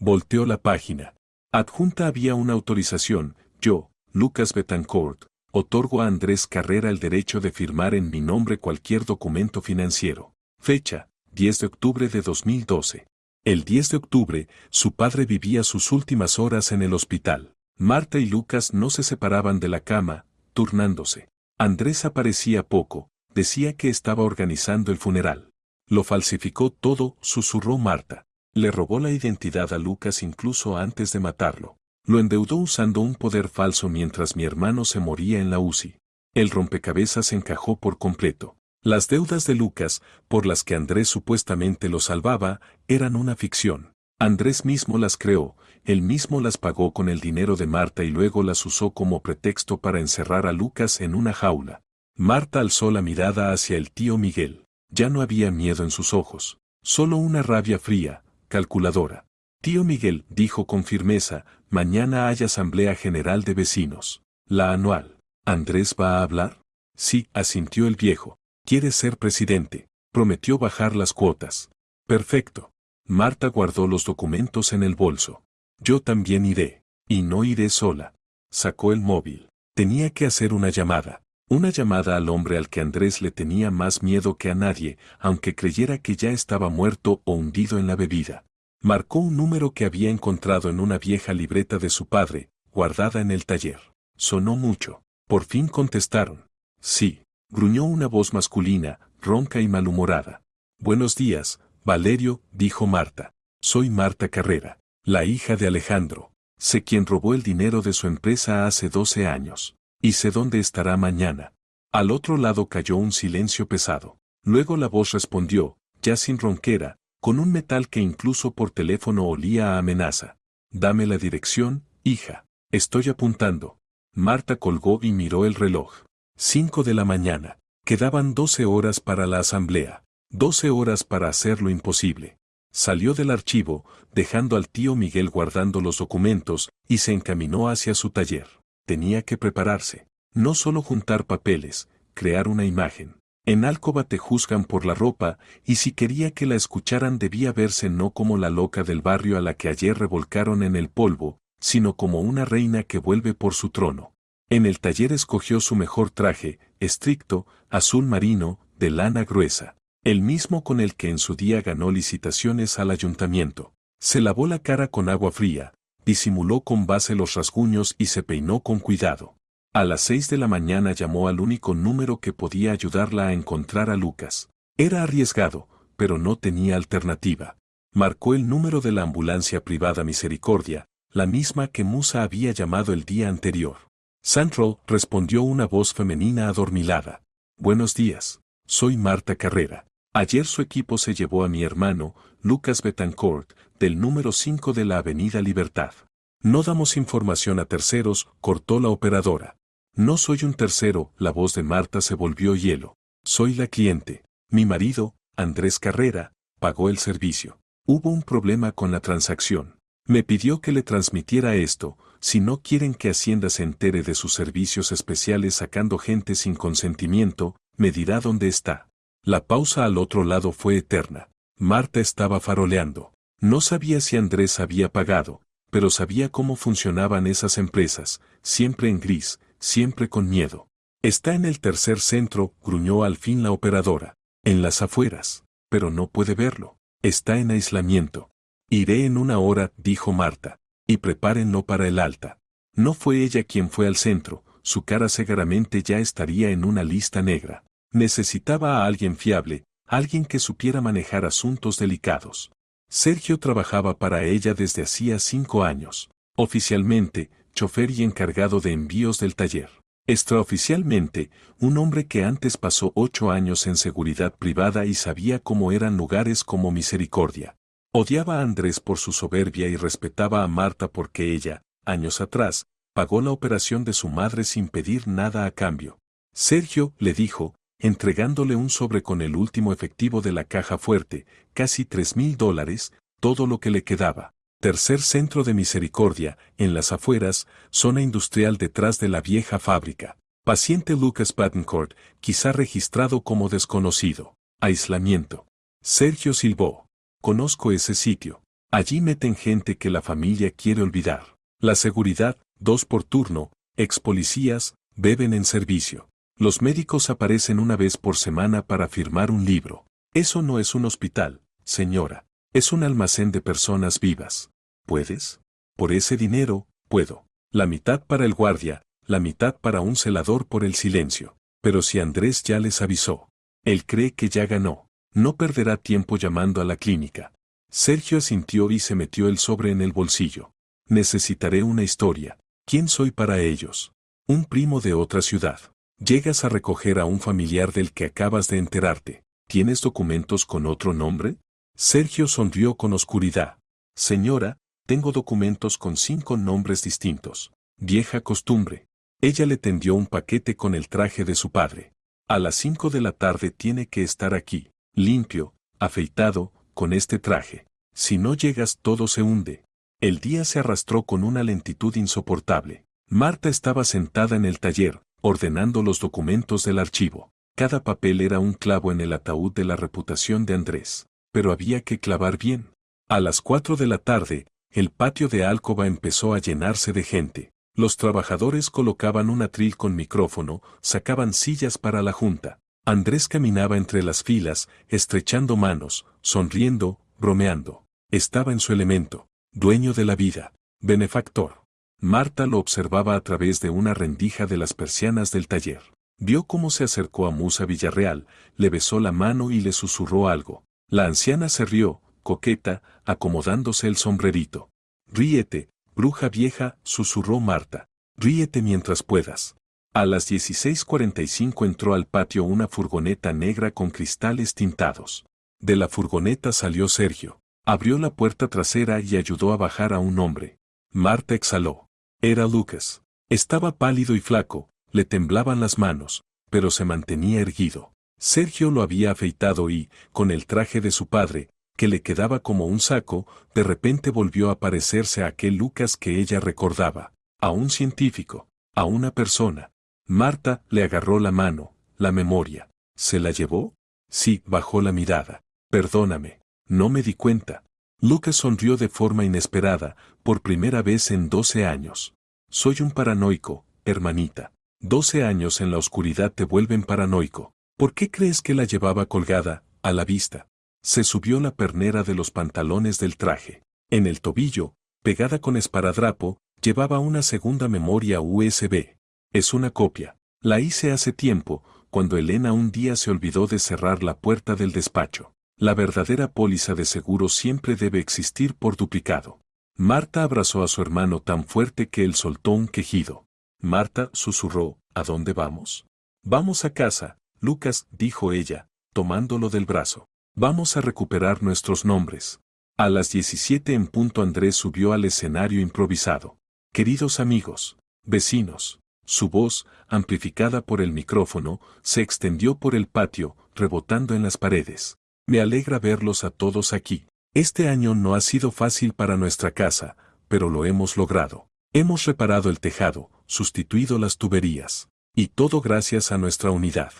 Volteó la página. Adjunta había una autorización. Yo, Lucas Bettencourt, otorgo a Andrés Carrera el derecho de firmar en mi nombre cualquier documento financiero. Fecha, 10 de octubre de 2012. El 10 de octubre, su padre vivía sus últimas horas en el hospital. Marta y Lucas no se separaban de la cama, turnándose. Andrés aparecía poco, decía que estaba organizando el funeral. Lo falsificó todo, susurró Marta. Le robó la identidad a Lucas incluso antes de matarlo. Lo endeudó usando un poder falso mientras mi hermano se moría en la UCI. El rompecabezas encajó por completo. Las deudas de Lucas, por las que Andrés supuestamente lo salvaba, eran una ficción. Andrés mismo las creó, él mismo las pagó con el dinero de Marta y luego las usó como pretexto para encerrar a Lucas en una jaula. Marta alzó la mirada hacia el tío Miguel. Ya no había miedo en sus ojos, solo una rabia fría, calculadora. Tío Miguel, dijo con firmeza, mañana hay asamblea general de vecinos. La anual. ¿Andrés va a hablar? Sí, asintió el viejo. Quiere ser presidente. Prometió bajar las cuotas. Perfecto. Marta guardó los documentos en el bolso. Yo también iré. Y no iré sola. Sacó el móvil. Tenía que hacer una llamada. Una llamada al hombre al que Andrés le tenía más miedo que a nadie, aunque creyera que ya estaba muerto o hundido en la bebida. Marcó un número que había encontrado en una vieja libreta de su padre, guardada en el taller. Sonó mucho. Por fin contestaron. Sí. Gruñó una voz masculina, ronca y malhumorada. Buenos días, Valerio, dijo Marta. Soy Marta Carrera, la hija de Alejandro. Sé quién robó el dinero de su empresa hace 12 años. Y sé dónde estará mañana. Al otro lado cayó un silencio pesado. Luego la voz respondió, ya sin ronquera, con un metal que incluso por teléfono olía a amenaza. Dame la dirección, hija. Estoy apuntando. Marta colgó y miró el reloj. 5 de la mañana. Quedaban 12 horas para la asamblea. 12 horas para hacer lo imposible. Salió del archivo, dejando al tío Miguel guardando los documentos, y se encaminó hacia su taller. Tenía que prepararse. No solo juntar papeles, crear una imagen. En Alcoba te juzgan por la ropa, y si quería que la escucharan debía verse no como la loca del barrio a la que ayer revolcaron en el polvo, sino como una reina que vuelve por su trono. En el taller escogió su mejor traje, estricto, azul marino, de lana gruesa, el mismo con el que en su día ganó licitaciones al ayuntamiento. Se lavó la cara con agua fría, disimuló con base los rasguños y se peinó con cuidado. A las 6 de la mañana llamó al único número que podía ayudarla a encontrar a Lucas. Era arriesgado, pero no tenía alternativa. Marcó el número de la ambulancia privada Misericordia, la misma que Musa había llamado el día anterior. Sandro, respondió una voz femenina adormilada. Buenos días, soy Marta Carrera. Ayer su equipo se llevó a mi hermano, Lucas Betancourt, del número 5 de la Avenida Libertad. No damos información a terceros, cortó la operadora. No soy un tercero, la voz de Marta se volvió hielo. Soy la cliente. Mi marido, Andrés Carrera, pagó el servicio. Hubo un problema con la transacción. Me pidió que le transmitiera esto, si no quieren que Hacienda se entere de sus servicios especiales sacando gente sin consentimiento, me dirá dónde está. La pausa al otro lado fue eterna. Marta estaba faroleando. No sabía si Andrés había pagado, pero sabía cómo funcionaban esas empresas, siempre en gris, siempre con miedo. Está en el tercer centro, gruñó al fin la operadora. En las afueras, pero no puede verlo. Está en aislamiento. Iré en una hora, dijo Marta. Y prepárenlo para el alta. No fue ella quien fue al centro, su cara seguramente ya estaría en una lista negra. Necesitaba a alguien fiable, alguien que supiera manejar asuntos delicados. Sergio trabajaba para ella desde hacía 5 años. Oficialmente, chofer y encargado de envíos del taller. Extraoficialmente, un hombre que antes pasó 8 años en seguridad privada y sabía cómo eran lugares como Misericordia. Odiaba a Andrés por su soberbia y respetaba a Marta porque ella, años atrás, pagó la operación de su madre sin pedir nada a cambio. Sergio, le dijo, entregándole un sobre con el último efectivo de la caja fuerte, casi $3,000, todo lo que le quedaba. Tercer centro de Misericordia, en las afueras, zona industrial detrás de la vieja fábrica. Paciente Lucas Betancourt, quizá registrado como desconocido. Aislamiento. Sergio silbó. Conozco ese sitio. Allí meten gente que la familia quiere olvidar. La seguridad, 2 por turno, ex policías, beben en servicio. Los médicos aparecen una vez por semana para firmar un libro. Eso no es un hospital, señora. Es un almacén de personas vivas. ¿Puedes? Por ese dinero, puedo. La mitad para el guardia, la mitad para un celador por el silencio. Pero si Andrés ya les avisó. Él cree que ya ganó. No perderá tiempo llamando a la clínica. Sergio asintió y se metió el sobre en el bolsillo. Necesitaré una historia. ¿Quién soy para ellos? Un primo de otra ciudad. Llegas a recoger a un familiar del que acabas de enterarte. ¿Tienes documentos con otro nombre? Sergio sonrió con oscuridad. Señora, tengo documentos con 5 nombres distintos. Vieja costumbre. Ella le tendió un paquete con el traje de su padre. A las 5 de la tarde tiene que estar aquí, limpio, afeitado, con este traje. Si no llegas todo se hunde. El día se arrastró con una lentitud insoportable. Marta estaba sentada en el taller, ordenando los documentos del archivo. Cada papel era un clavo en el ataúd de la reputación de Andrés. Pero había que clavar bien. A las 4 de la tarde, el patio de Alcoba empezó a llenarse de gente. Los trabajadores colocaban un atril con micrófono, sacaban sillas para la junta. Andrés caminaba entre las filas, estrechando manos, sonriendo, bromeando. Estaba en su elemento, dueño de la vida, benefactor. Marta lo observaba a través de una rendija de las persianas del taller. Vio cómo se acercó a Musa Villarreal, le besó la mano y le susurró algo. La anciana se rió, coqueta, acomodándose el sombrerito. Ríete, bruja vieja, susurró Marta. Ríete mientras puedas. A las 16:45 entró al patio una furgoneta negra con cristales tintados. De la furgoneta salió Sergio. Abrió la puerta trasera y ayudó a bajar a un hombre. Marta exhaló. Era Lucas. Estaba pálido y flaco, le temblaban las manos, pero se mantenía erguido. Sergio lo había afeitado y, con el traje de su padre, que le quedaba como un saco, de repente volvió a parecerse a aquel Lucas que ella recordaba, a un científico, a una persona. Marta le agarró la mano, la memoria. ¿Se la llevó? Sí, bajó la mirada. Perdóname, no me di cuenta. Lucas sonrió de forma inesperada, por primera vez en 12 años. Soy un paranoico, hermanita. 12 años en la oscuridad te vuelven paranoico. ¿Por qué crees que la llevaba colgada, a la vista? Se subió la pernera de los pantalones del traje. En el tobillo, pegada con esparadrapo, llevaba una segunda memoria USB. Es una copia. La hice hace tiempo, cuando Elena un día se olvidó de cerrar la puerta del despacho. La verdadera póliza de seguro siempre debe existir por duplicado. Marta abrazó a su hermano tan fuerte que él soltó un quejido. Marta susurró, ¿a dónde vamos? Vamos a casa, Lucas, dijo ella, tomándolo del brazo. Vamos a recuperar nuestros nombres. A las 17 en punto Andrés subió al escenario improvisado. Queridos amigos, vecinos. Su voz, amplificada por el micrófono, se extendió por el patio, rebotando en las paredes. Me alegra verlos a todos aquí. Este año no ha sido fácil para nuestra casa, pero lo hemos logrado. Hemos reparado el tejado, sustituido las tuberías. Y todo gracias a nuestra unidad.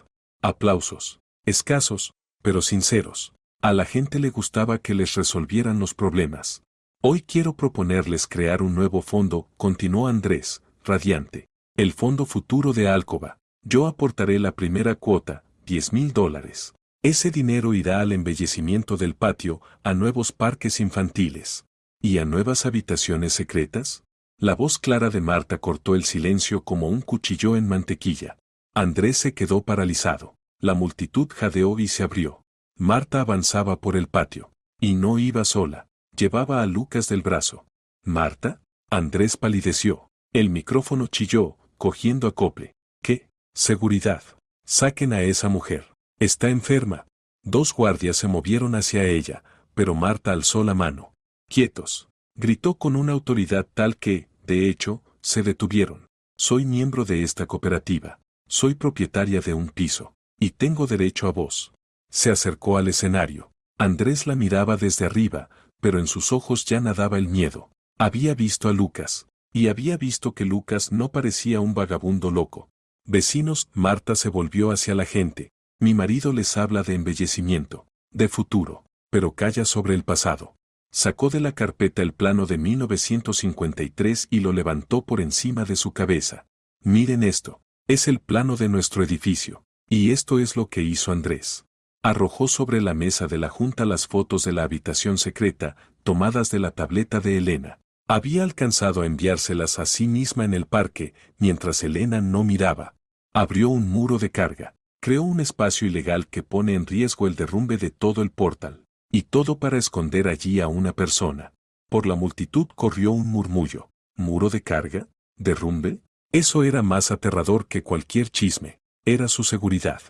Aplausos. Escasos, pero sinceros. A la gente le gustaba que les resolvieran los problemas. Hoy quiero proponerles crear un nuevo fondo, continuó Andrés, radiante. El Fondo Futuro de Alcoba. Yo aportaré la primera cuota, $10,000. Ese dinero irá al embellecimiento del patio, a nuevos parques infantiles. ¿Y a nuevas habitaciones secretas? La voz clara de Marta cortó el silencio como un cuchillo en mantequilla. Andrés se quedó paralizado. La multitud jadeó y se abrió. Marta avanzaba por el patio. Y no iba sola. Llevaba a Lucas del brazo. ¿Marta? Andrés palideció. El micrófono chilló, cogiendo acople. ¿Qué? Seguridad. Saquen a esa mujer. Está enferma. Dos guardias se movieron hacia ella, pero Marta alzó la mano. Quietos. Gritó con una autoridad tal que, de hecho, se detuvieron. Soy miembro de esta cooperativa. Soy propietaria de un piso. Y tengo derecho a voz. Se acercó al escenario. Andrés la miraba desde arriba, pero en sus ojos ya nadaba el miedo. Había visto a Lucas. Y había visto que Lucas no parecía un vagabundo loco. Vecinos, Marta se volvió hacia la gente. Mi marido les habla de embellecimiento, de futuro, pero calla sobre el pasado. Sacó de la carpeta el plano de 1953 y lo levantó por encima de su cabeza. Miren esto, es el plano de nuestro edificio. Y esto es lo que hizo Andrés. Arrojó sobre la mesa de la junta las fotos de la habitación secreta, tomadas de la tableta de Elena. Había alcanzado a enviárselas a sí misma en el parque, mientras Elena no miraba. Abrió un muro de carga. Creó un espacio ilegal que pone en riesgo el derrumbe de todo el portal. Y todo para esconder allí a una persona. Por la multitud corrió un murmullo. ¿Muro de carga? ¿Derrumbe? Eso era más aterrador que cualquier chisme. Era su seguridad.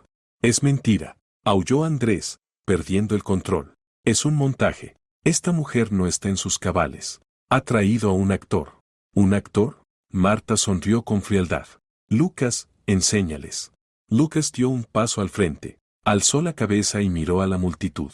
Es mentira. Aulló Andrés, perdiendo el control. Es un montaje. Esta mujer no está en sus cabales. Ha traído a un actor. ¿Un actor? Marta sonrió con frialdad. Lucas, enséñales. Lucas dio un paso al frente, alzó la cabeza y miró a la multitud.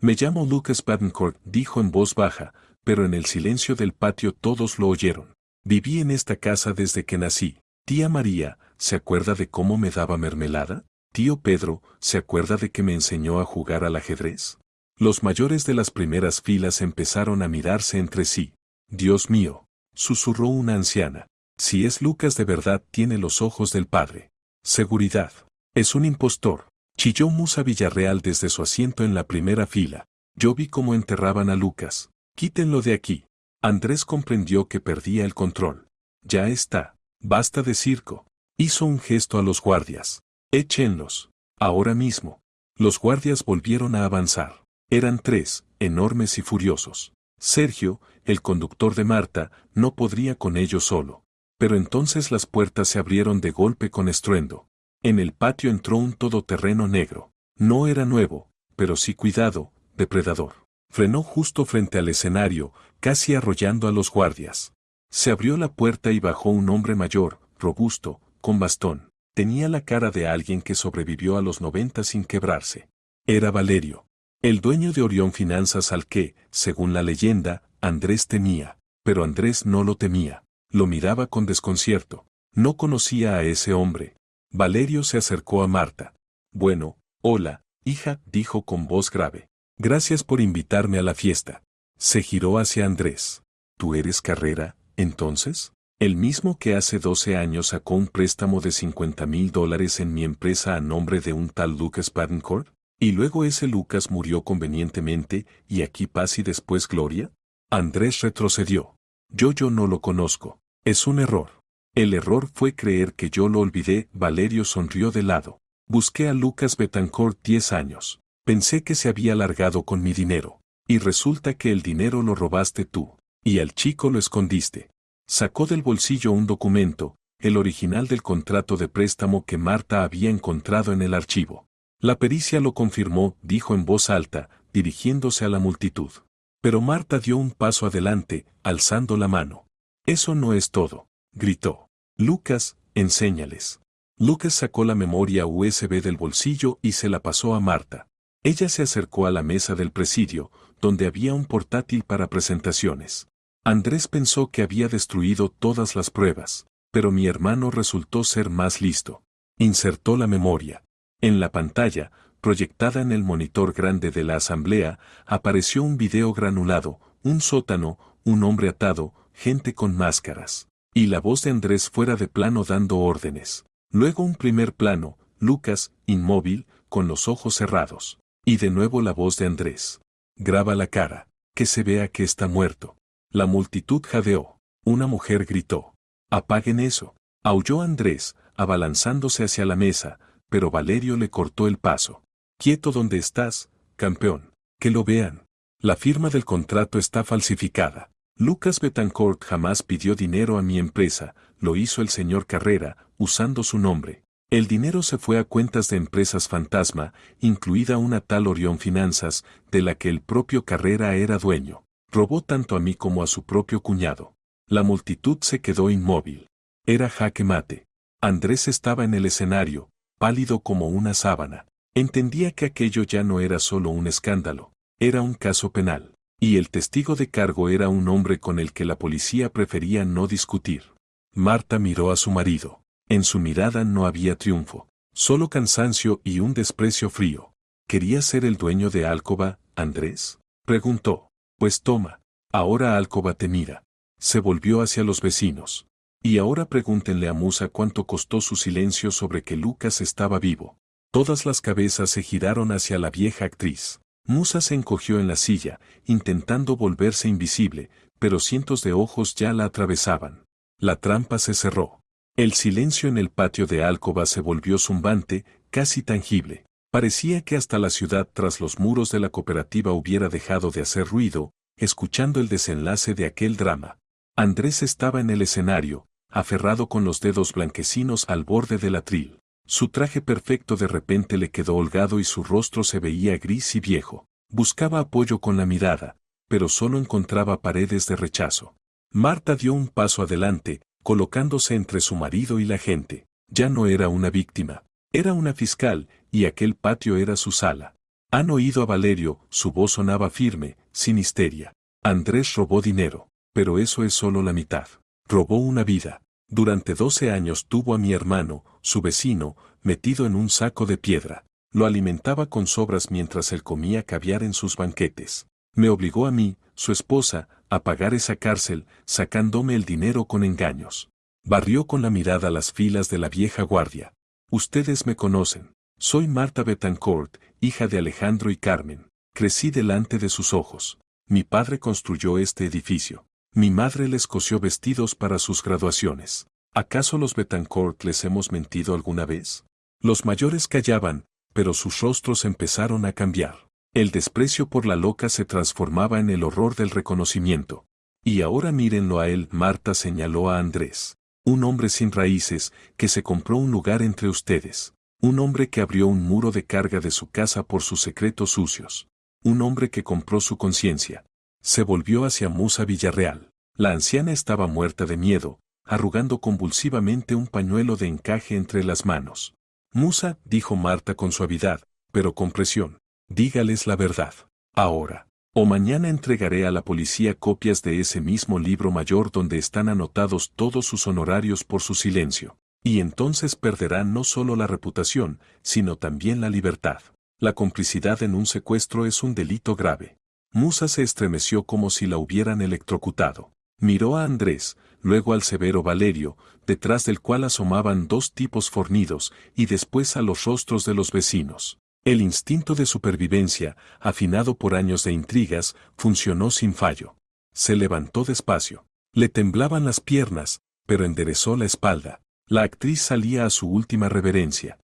Me llamo Lucas Badencourt, dijo en voz baja, pero en el silencio del patio todos lo oyeron. Viví en esta casa desde que nací. Tía María, ¿se acuerda de cómo me daba mermelada? Tío Pedro, ¿se acuerda de que me enseñó a jugar al ajedrez? Los mayores de las primeras filas empezaron a mirarse entre sí. Dios mío, susurró una anciana. Si es Lucas de verdad tiene los ojos del padre. Seguridad. Es un impostor. Chilló Musa Villarreal desde su asiento en la primera fila. Yo vi cómo enterraban a Lucas. Quítenlo de aquí. Andrés comprendió que perdía el control. Ya está. Basta de circo. Hizo un gesto a los guardias. Échenlos. Ahora mismo. Los guardias volvieron a avanzar. Eran 3, enormes y furiosos. Sergio, el conductor de Marta, no podría con ellos solo. Pero entonces las puertas se abrieron de golpe con estruendo. En el patio entró un todoterreno negro. No era nuevo, pero sí cuidado, depredador. Frenó justo frente al escenario, casi arrollando a los guardias. Se abrió la puerta y bajó un hombre mayor, robusto, con bastón. Tenía la cara de alguien que sobrevivió a los 90 sin quebrarse. Era Valerio, el dueño de Orión Finanzas al que, según la leyenda, Andrés temía. Pero Andrés no lo temía. Lo miraba con desconcierto. No conocía a ese hombre, Valerio se acercó a Marta. Bueno, hola, hija, dijo con voz grave. Gracias por invitarme a la fiesta. Se giró hacia Andrés. ¿Tú eres Carrera, entonces? El mismo que hace 12 años sacó un préstamo de $50,000 en mi empresa a nombre de un tal Lucas Badencourt, y luego ese Lucas murió convenientemente, y aquí paz y después gloria. Andrés retrocedió. Yo no lo conozco. Es un error. El error fue creer que yo lo olvidé. Valerio sonrió de lado. Busqué a Lucas Betancourt 10 años. Pensé que se había largado con mi dinero. Y resulta que el dinero lo robaste tú. Y al chico lo escondiste. Sacó del bolsillo un documento, el original del contrato de préstamo que Marta había encontrado en el archivo. La pericia lo confirmó, dijo en voz alta, dirigiéndose a la multitud. Pero Marta dio un paso adelante, alzando la mano. Eso no es todo, gritó. Lucas, enséñales. Lucas sacó la memoria USB del bolsillo y se la pasó a Marta. Ella se acercó a la mesa del presidio, donde había un portátil para presentaciones. Andrés pensó que había destruido todas las pruebas, pero mi hermano resultó ser más listo. Insertó la memoria. En la pantalla, proyectada en el monitor grande de la asamblea, apareció un video granulado, un sótano, un hombre atado, gente con máscaras. Y la voz de Andrés fuera de plano dando órdenes. Luego un primer plano, Lucas, inmóvil, con los ojos cerrados. Y de nuevo la voz de Andrés. Graba la cara, que se vea que está muerto. La multitud jadeó. Una mujer gritó. «¡Apaguen eso!». Aulló Andrés, abalanzándose hacia la mesa, pero Valerio le cortó el paso. «Quieto donde estás, campeón. Que lo vean. La firma del contrato está falsificada. Lucas Betancourt jamás pidió dinero a mi empresa, lo hizo el señor Carrera, usando su nombre. El dinero se fue a cuentas de empresas fantasma, incluida una tal Orión Finanzas, de la que el propio Carrera era dueño. Robó tanto a mí como a su propio cuñado». La multitud se quedó inmóvil. Era jaque mate. Andrés estaba en el escenario, pálido como una sábana. Entendía que aquello ya no era solo un escándalo, era un caso penal. Y el testigo de cargo era un hombre con el que la policía prefería no discutir. Marta miró a su marido. En su mirada no había triunfo, solo cansancio y un desprecio frío. ¿Querías ser el dueño de Alcoba, Andrés?, preguntó. Pues toma, ahora Alcoba te mira. Se volvió hacia los vecinos. Y ahora pregúntenle a Musa cuánto costó su silencio sobre que Lucas estaba vivo. Todas las cabezas se giraron hacia la vieja actriz. Musa se encogió en la silla, intentando volverse invisible, pero cientos de ojos ya la atravesaban. La trampa se cerró. El silencio en el patio de Alcoba se volvió zumbante, casi tangible. Parecía que hasta la ciudad tras los muros de la cooperativa hubiera dejado de hacer ruido, escuchando el desenlace de aquel drama. Andrés estaba en el escenario, aferrado con los dedos blanquecinos al borde del atril. Su traje perfecto de repente le quedó holgado y su rostro se veía gris y viejo. Buscaba apoyo con la mirada, pero solo encontraba paredes de rechazo. Marta dio un paso adelante, colocándose entre su marido y la gente. Ya no era una víctima, era una fiscal, y aquel patio era su sala. Han oído a Valerio, su voz sonaba firme, sin histeria. Andrés robó dinero, pero eso es solo la mitad. Robó una vida. Durante 12 años tuvo a mi hermano, su vecino, metido en un saco de piedra. Lo alimentaba con sobras mientras él comía caviar en sus banquetes. Me obligó a mí, su esposa, a pagar esa cárcel, sacándome el dinero con engaños. Barrió con la mirada las filas de la vieja guardia. Ustedes me conocen. Soy Marta Betancourt, hija de Alejandro y Carmen. Crecí delante de sus ojos. Mi padre construyó este edificio. Mi madre les cosió vestidos para sus graduaciones. ¿Acaso los Betancourt les hemos mentido alguna vez? Los mayores callaban, pero sus rostros empezaron a cambiar. El desprecio por la loca se transformaba en el horror del reconocimiento. Y ahora mírenlo a él, Marta señaló a Andrés. Un hombre sin raíces, que se compró un lugar entre ustedes. Un hombre que abrió un muro de carga de su casa por sus secretos sucios. Un hombre que compró su conciencia. Se volvió hacia Musa Villarreal. La anciana estaba muerta de miedo, arrugando convulsivamente un pañuelo de encaje entre las manos. Musa, dijo Marta con suavidad, pero con presión, dígales la verdad. Ahora. O mañana entregaré a la policía copias de ese mismo libro mayor donde están anotados todos sus honorarios por su silencio. Y entonces perderá no solo la reputación, sino también la libertad. La complicidad en un secuestro es un delito grave. Musa se estremeció como si la hubieran electrocutado. Miró a Andrés, luego al severo Valerio, detrás del cual asomaban dos tipos fornidos, y después a los rostros de los vecinos. El instinto de supervivencia, afinado por años de intrigas, funcionó sin fallo. Se levantó despacio. Le temblaban las piernas, pero enderezó la espalda. La actriz salía a su última reverencia.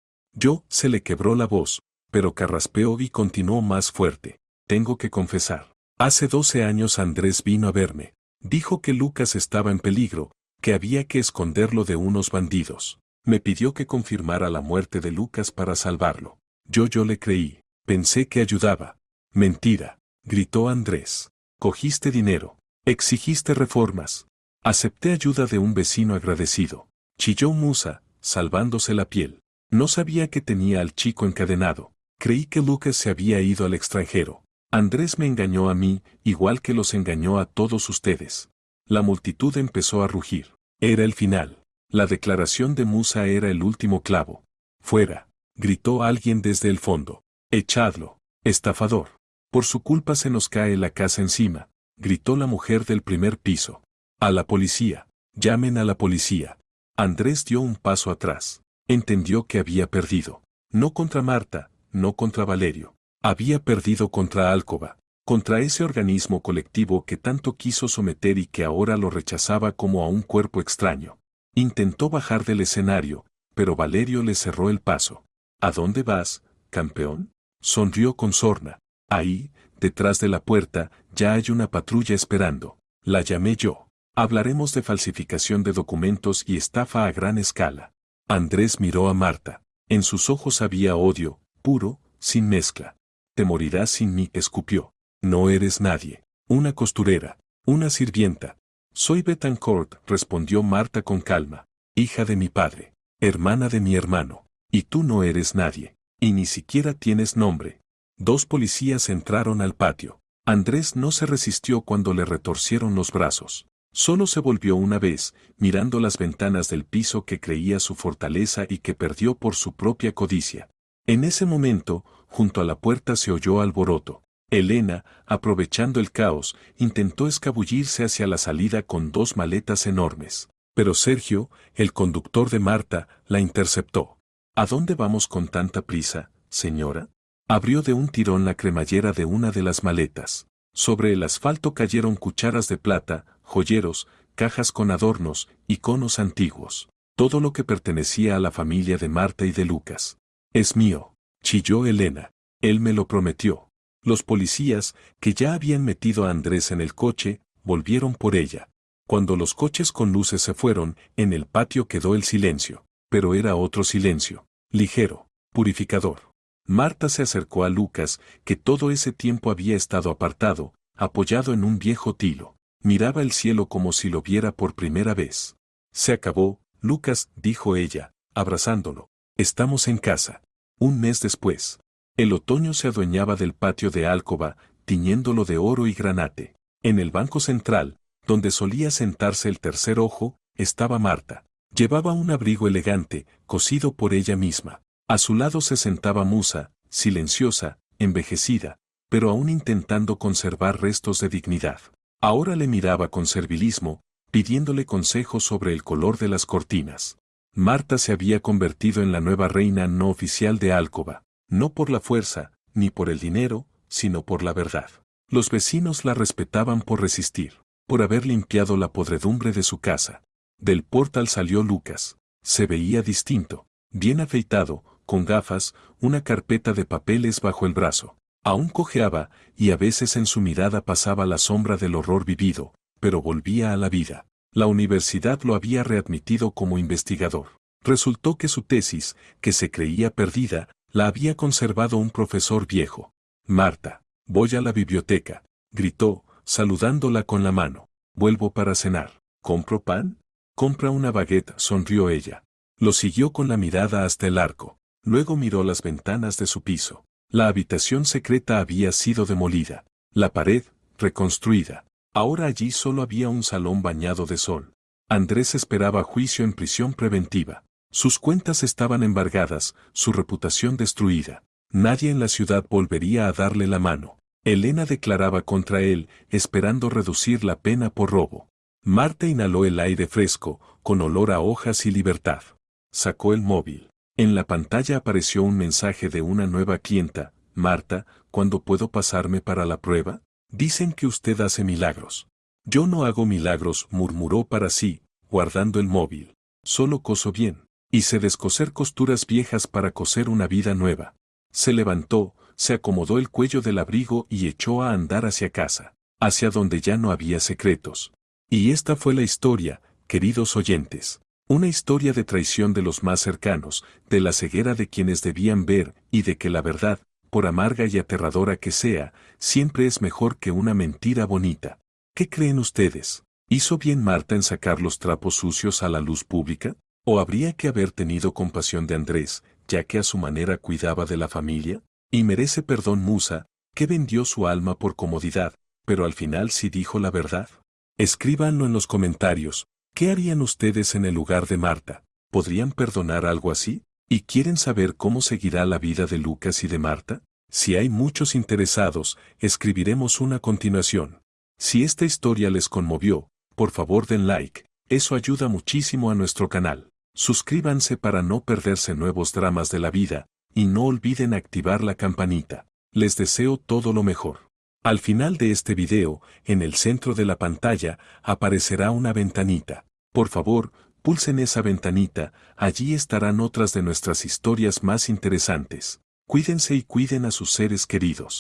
Se le quebró la voz, pero carraspeó y continuó más fuerte. Tengo que confesar. Hace 12 años Andrés vino a verme. Dijo que Lucas estaba en peligro, que había que esconderlo de unos bandidos. Me pidió que confirmara la muerte de Lucas para salvarlo. Yo le creí. Pensé que ayudaba. Mentira, gritó Andrés. Cogiste dinero. Exigiste reformas. Acepté ayuda de un vecino agradecido. Chilló Musa, salvándose la piel. No sabía que tenía al chico encadenado. Creí que Lucas se había ido al extranjero. Andrés me engañó a mí, igual que los engañó a todos ustedes. La multitud empezó a rugir. Era el final. La declaración de Musa era el último clavo. Fuera, gritó alguien desde el fondo. Echadlo, estafador. Por su culpa se nos cae la casa encima, gritó la mujer del primer piso. A la policía. Llamen a la policía. Andrés dio un paso atrás. Entendió que había perdido. No contra Marta, no contra Valerio. Había perdido contra Alcoba, contra ese organismo colectivo que tanto quiso someter y que ahora lo rechazaba como a un cuerpo extraño. Intentó bajar del escenario, pero Valerio le cerró el paso. ¿A dónde vas, campeón? Sonrió con sorna. Ahí, detrás de la puerta, ya hay una patrulla esperando. La llamé yo. Hablaremos de falsificación de documentos y estafa a gran escala. Andrés miró a Marta. En sus ojos había odio, puro, sin mezcla. Te morirás sin mí, escupió. No eres nadie. Una costurera. Una sirvienta. Soy Betancourt, respondió Marta con calma. Hija de mi padre. Hermana de mi hermano. Y tú no eres nadie. Y ni siquiera tienes nombre. Dos policías entraron al patio. Andrés no se resistió cuando le retorcieron los brazos. Solo se volvió una vez, mirando las ventanas del piso que creía su fortaleza y que perdió por su propia codicia. En ese momento, junto a la puerta se oyó alboroto. Elena, aprovechando el caos, intentó escabullirse hacia la salida con dos maletas enormes. Pero Sergio, el conductor de Marta, la interceptó. ¿A dónde vamos con tanta prisa, señora? Abrió de un tirón la cremallera de una de las maletas. Sobre el asfalto cayeron cucharas de plata, joyeros, cajas con adornos, iconos antiguos. Todo lo que pertenecía a la familia de Marta y de Lucas. Es mío, chilló Elena. Él me lo prometió. Los policías, que ya habían metido a Andrés en el coche, volvieron por ella. Cuando los coches con luces se fueron, en el patio quedó el silencio. Pero era otro silencio, ligero, purificador. Marta se acercó a Lucas, que todo ese tiempo había estado apartado, apoyado en un viejo tilo. Miraba el cielo como si lo viera por primera vez. Se acabó, Lucas, dijo ella, abrazándolo. Estamos en casa. Un mes después. El otoño se adueñaba del patio de alcoba, tiñéndolo de oro y granate. En el banco central, donde solía sentarse el tercer ojo, estaba Marta. Llevaba un abrigo elegante, cosido por ella misma. A su lado se sentaba Musa, silenciosa, envejecida, pero aún intentando conservar restos de dignidad. Ahora le miraba con servilismo, pidiéndole consejos sobre el color de las cortinas. Marta se había convertido en la nueva reina no oficial de Alcoba, no por la fuerza, ni por el dinero, sino por la verdad. Los vecinos la respetaban por resistir, por haber limpiado la podredumbre de su casa. Del portal salió Lucas. Se veía distinto, bien afeitado, con gafas, una carpeta de papeles bajo el brazo. Aún cojeaba, y a veces en su mirada pasaba la sombra del horror vivido, pero volvía a la vida. La universidad lo había readmitido como investigador. Resultó que su tesis, que se creía perdida, la había conservado un profesor viejo. Marta, voy a la biblioteca, gritó, saludándola con la mano. Vuelvo para cenar. ¿Compro pan? Compra una baguette, sonrió ella. Lo siguió con la mirada hasta el arco. Luego miró las ventanas de su piso. La habitación secreta había sido demolida. La pared, reconstruida. Ahora allí solo había un salón bañado de sol. Andrés esperaba juicio en prisión preventiva. Sus cuentas estaban embargadas, su reputación destruida. Nadie en la ciudad volvería a darle la mano. Elena declaraba contra él, esperando reducir la pena por robo. Marta inhaló el aire fresco, con olor a hojas y libertad. Sacó el móvil. En la pantalla apareció un mensaje de una nueva clienta. Marta, ¿cuándo puedo pasarme para la prueba? Dicen que usted hace milagros. Yo no hago milagros, murmuró para sí, guardando el móvil. Solo coso bien. Hice descoser costuras viejas para coser una vida nueva. Se levantó, se acomodó el cuello del abrigo y echó a andar hacia casa, hacia donde ya no había secretos. Y esta fue la historia, queridos oyentes. Una historia de traición de los más cercanos, de la ceguera de quienes debían ver y de que la verdad, por amarga y aterradora que sea, siempre es mejor que una mentira bonita. ¿Qué creen ustedes? ¿Hizo bien Marta en sacar los trapos sucios a la luz pública? ¿O habría que haber tenido compasión de Andrés, ya que a su manera cuidaba de la familia? Y merece perdón Musa, que vendió su alma por comodidad, pero al final sí dijo la verdad. Escríbanlo en los comentarios. ¿Qué harían ustedes en el lugar de Marta? ¿Podrían perdonar algo así? ¿Y quieren saber cómo seguirá la vida de Lucas y de Marta? Si hay muchos interesados, escribiremos una continuación. Si esta historia les conmovió, por favor den like, eso ayuda muchísimo a nuestro canal. Suscríbanse para no perderse nuevos dramas de la vida, y no olviden activar la campanita. Les deseo todo lo mejor. Al final de este video, en el centro de la pantalla, aparecerá una ventanita. Por favor, pulsen esa ventanita, allí estarán otras de nuestras historias más interesantes. Cuídense y cuiden a sus seres queridos.